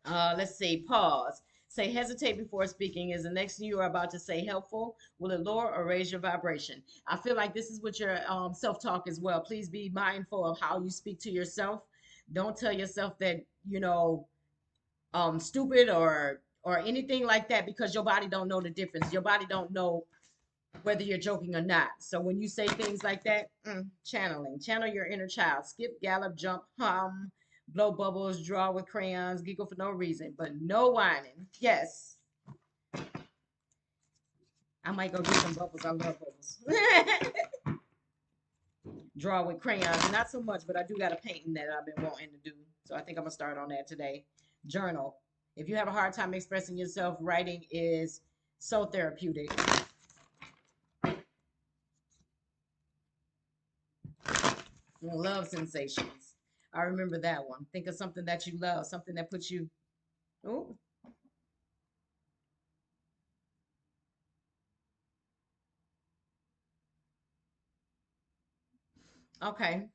Let's see. Pause. Say hesitate before speaking. Is the next thing you are about to say helpful? Will it lower or raise your vibration? I feel like this is with your self-talk as well. Please be mindful of how you speak to yourself. Don't tell yourself that stupid or anything like that, because your body don't know the difference. Your body don't know whether you're joking or not. So when you say things like that, channeling, channel your inner child, skip, gallop, jump, hum, blow bubbles, draw with crayons, giggle for no reason, but no whining. Yes, I might go get some bubbles. I love bubbles. Draw with crayons, not so much, but I do got a painting that I've been wanting to do. So I think I'm gonna start on that today. Journal. If you have a hard time expressing yourself, writing is so therapeutic. Love sensations. I remember that one. Think of something that you love, something that puts you. Oh, okay.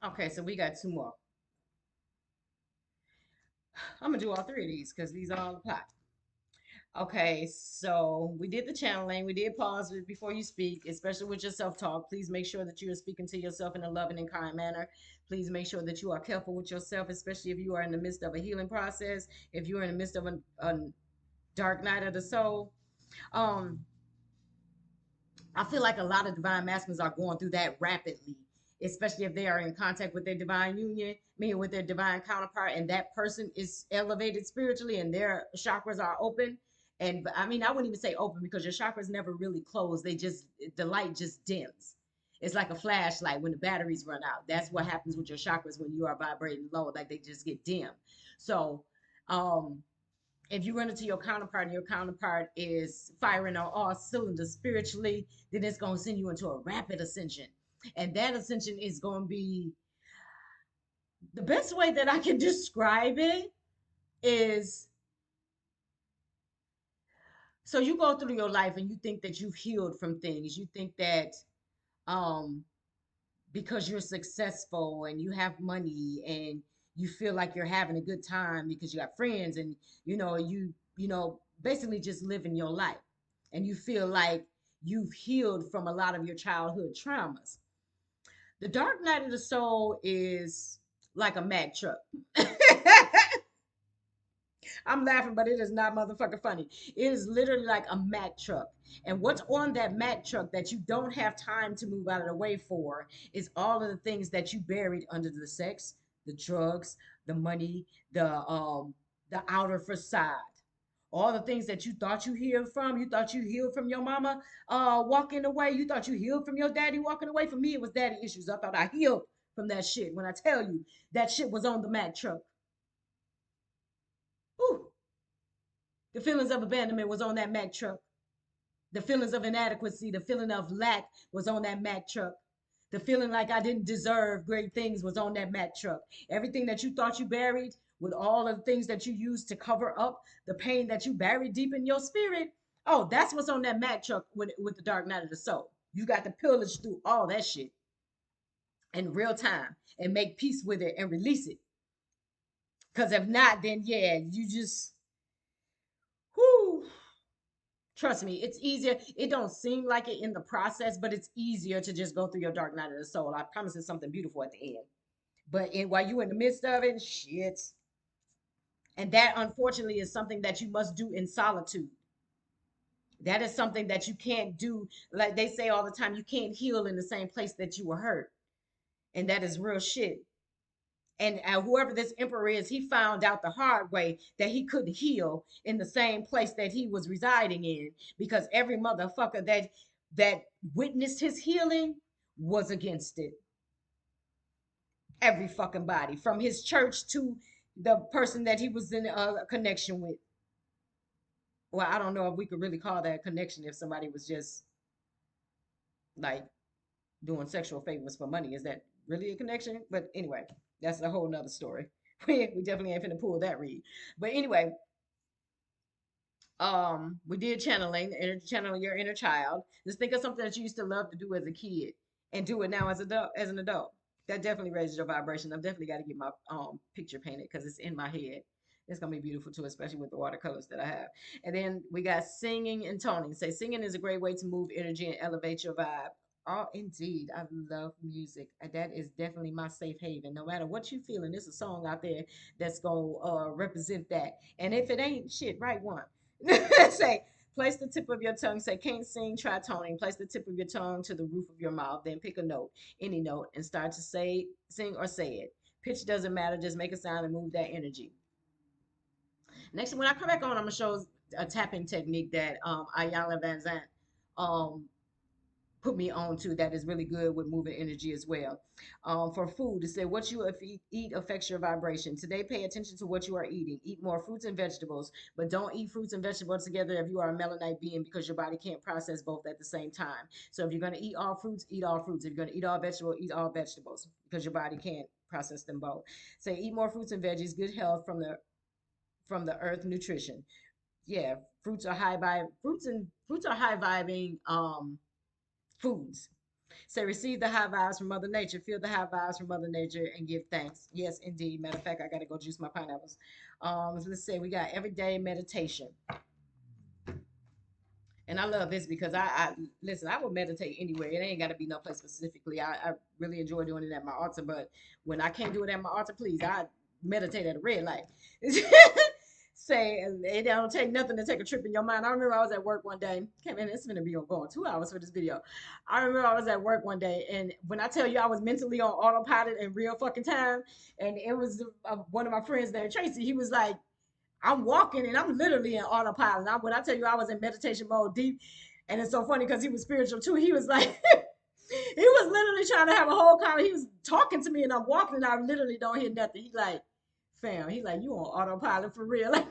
Okay, so we got two more. I'm gonna do all three of these because these all apply. Okay, so we did the channeling. We did pause before you speak, especially with your self talk. Please make sure that you are speaking to yourself in a loving and kind manner. Please make sure that you are careful with yourself, especially if you are in the midst of a healing process, if you are in the midst of a dark night of the soul. Um, I feel like a lot of divine masculines are going through that rapidly, especially if they are in contact with their divine union, meaning with their divine counterpart, and that person is elevated spiritually and their chakras are open. And I mean, I wouldn't even say open because your chakras never really close. They just, the light just dims. It's like a flashlight when the batteries run out. That's what happens with your chakras when you are vibrating low, like they just get dim. So, um, if you run into your counterpart and your counterpart is firing on all cylinders spiritually, then it's going to send you into a rapid ascension. And that ascension is going to be the best way that I can describe it is so you go through your life and you think that you've healed from things. You think that um because you're successful and you have money and you feel like you're having a good time because you got friends and you know basically just living your life and you feel like you've healed from a lot of your childhood traumas. The dark night of the soul is like a Mack truck. I'm laughing, but it is not motherfucking funny. It is literally like a Mack truck. And what's on that Mack truck that you don't have time to move out of the way for is all of the things that you buried under the sex, the drugs, the money, the outer facade. All the things that you thought you healed from, you thought you healed from your mama walking away, you thought you healed from your daddy walking away. For me, it was daddy issues. I thought I healed from that shit. When I tell you that shit was on the Mack truck. Ooh, the feelings of abandonment was on that Mack truck. The feelings of inadequacy, the feeling of lack was on that Mack truck. The feeling like I didn't deserve great things was on that Mack truck. Everything that you thought you buried, with all of the things that you used to cover up the pain that you buried deep in your spirit, oh, that's what's on that Mack truck with the dark night of the soul. You got to pillage through all that shit in real time and make peace with it and release it. Because if not, then yeah, you just, whoo, trust me, it's easier. It don't seem like it in the process, but it's easier to just go through your dark night of the soul. I promise it's something beautiful at the end. But while you in the midst of it, shit. And that unfortunately is something that you must do in solitude. That is something that you can't do. Like they say all the time, you can't heal in the same place that you were hurt. And that is real shit. And whoever this emperor is, he found out the hard way that he couldn't heal in the same place that he was residing in because every motherfucker that witnessed his healing was against it. Every fucking body, from his church to the person that he was in a connection with. Well, I don't know if we could really call that a connection if somebody was just like doing sexual favors for money. Is that really a connection? But anyway, that's a whole nother story. We definitely ain't finna pull that read. But anyway, we did channeling, channel your inner child. Just think of something that you used to love to do as a kid and do it now as an adult. That definitely raises your vibration. I've definitely got to get my picture painted because it's in my head. It's gonna be beautiful too, especially with the watercolors that I have. And then we got singing and toning. Say singing is a great way to move energy and elevate your vibe. Oh, indeed. I love music. That is definitely my safe haven. No matter what you feeling, there's a song out there that's going to represent that. And if it ain't shit, write one. Say, place the tip of your tongue. Say, can't sing, try toning. Place the tip of your tongue to the roof of your mouth. Then pick a note, any note, and start to say, sing or say it. Pitch doesn't matter. Just make a sound and move that energy. Next, when I come back on, I'm going to show a tapping technique that Ayala Van Zant um, put me on to that is really good with moving energy as well. For food, to say what you eat affects your vibration. Today, pay attention to what you are eating. Eat more fruits and vegetables, but don't eat fruits and vegetables together if you are a melanite being because your body can't process both at the same time. So if you're going to eat all fruits, eat all fruits. If you're going to eat all vegetables, eat all vegetables because your body can't process them both. Say eat more fruits and veggies, good health from the earth nutrition. Yeah, fruits are high vibing foods. So receive the high vibes from Mother Nature. Feel the high vibes from Mother Nature and give thanks. Yes, indeed. Matter of fact, I gotta go juice my pineapples. So let's say we got everyday meditation. And I love this because I listen, I will meditate anywhere. It ain't gotta be no place specifically. I really enjoy doing it at my altar, but when I can't do it at my altar, please, I meditate at a red light. Say it don't take nothing to take a trip in your mind. I remember I was at work one day. Came in, it's gonna be going 2 hours for this video. I remember I was at work one day, and when I tell you I was mentally on autopilot in real fucking time, and it was one of my friends there, Tracy. He was like, "I'm walking and I'm literally in autopilot." When I tell you I was in meditation mode deep, and it's so funny because he was spiritual too. He was like, he was literally trying to have a whole conversation. He was talking to me, and I'm walking, and I literally don't hear nothing. He like, fam, he like, you on autopilot for real. Like,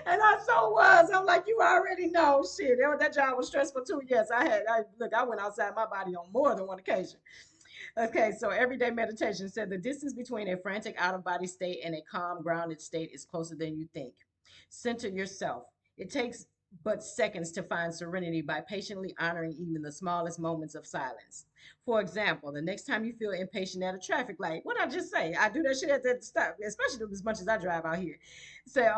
and I so was. I'm like, you already know, shit. That job was stressful too. Yes, I went outside my body on more than one occasion. Okay, so everyday meditation said the distance between a frantic out of body state and a calm, grounded state is closer than you think. Center yourself. It takes but seconds to find serenity by patiently honoring even the smallest moments of silence. For example, the next time you feel impatient at a traffic light, what I just say, I do that shit at that stop, especially as much as I drive out here. Say,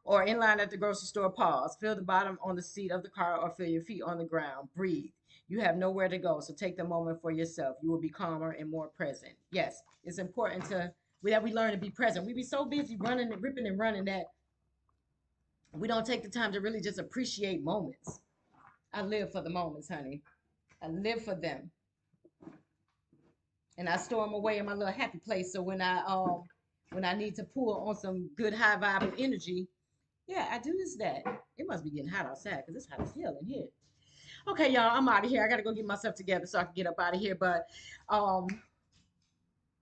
or in line at the grocery store, pause. Feel the bottom on the seat of the car or feel your feet on the ground. Breathe. You have nowhere to go, so take the moment for yourself. You will be calmer and more present. Yes, it's important that we learn to be present. We be so busy running and ripping and running that we don't take the time to really just appreciate moments. I live for the moments, honey. I live for them, and I store them away in my little happy place. So when I need to pull on some good high vibe of energy, yeah, I do this that. It must be getting hot outside because it's hot as hell in here. Okay, y'all, I'm out of here. I gotta go get myself together so I can get up out of here. But um,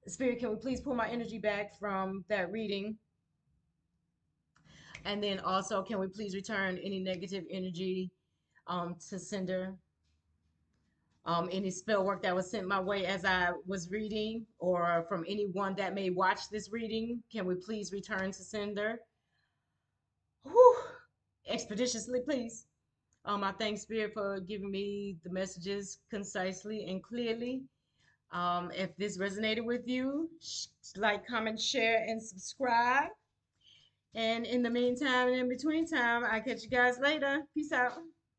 Spirit, can we please pull my energy back from that reading? And then also, can we please return any negative energy to sender? Any spell work that was sent my way as I was reading, or from anyone that may watch this reading, can we please return to sender? Whew. Expeditiously, please. I thank Spirit for giving me the messages concisely and clearly. If this resonated with you, like, comment, share, and subscribe. And in the meantime and in between time, I catch you guys later. Peace out.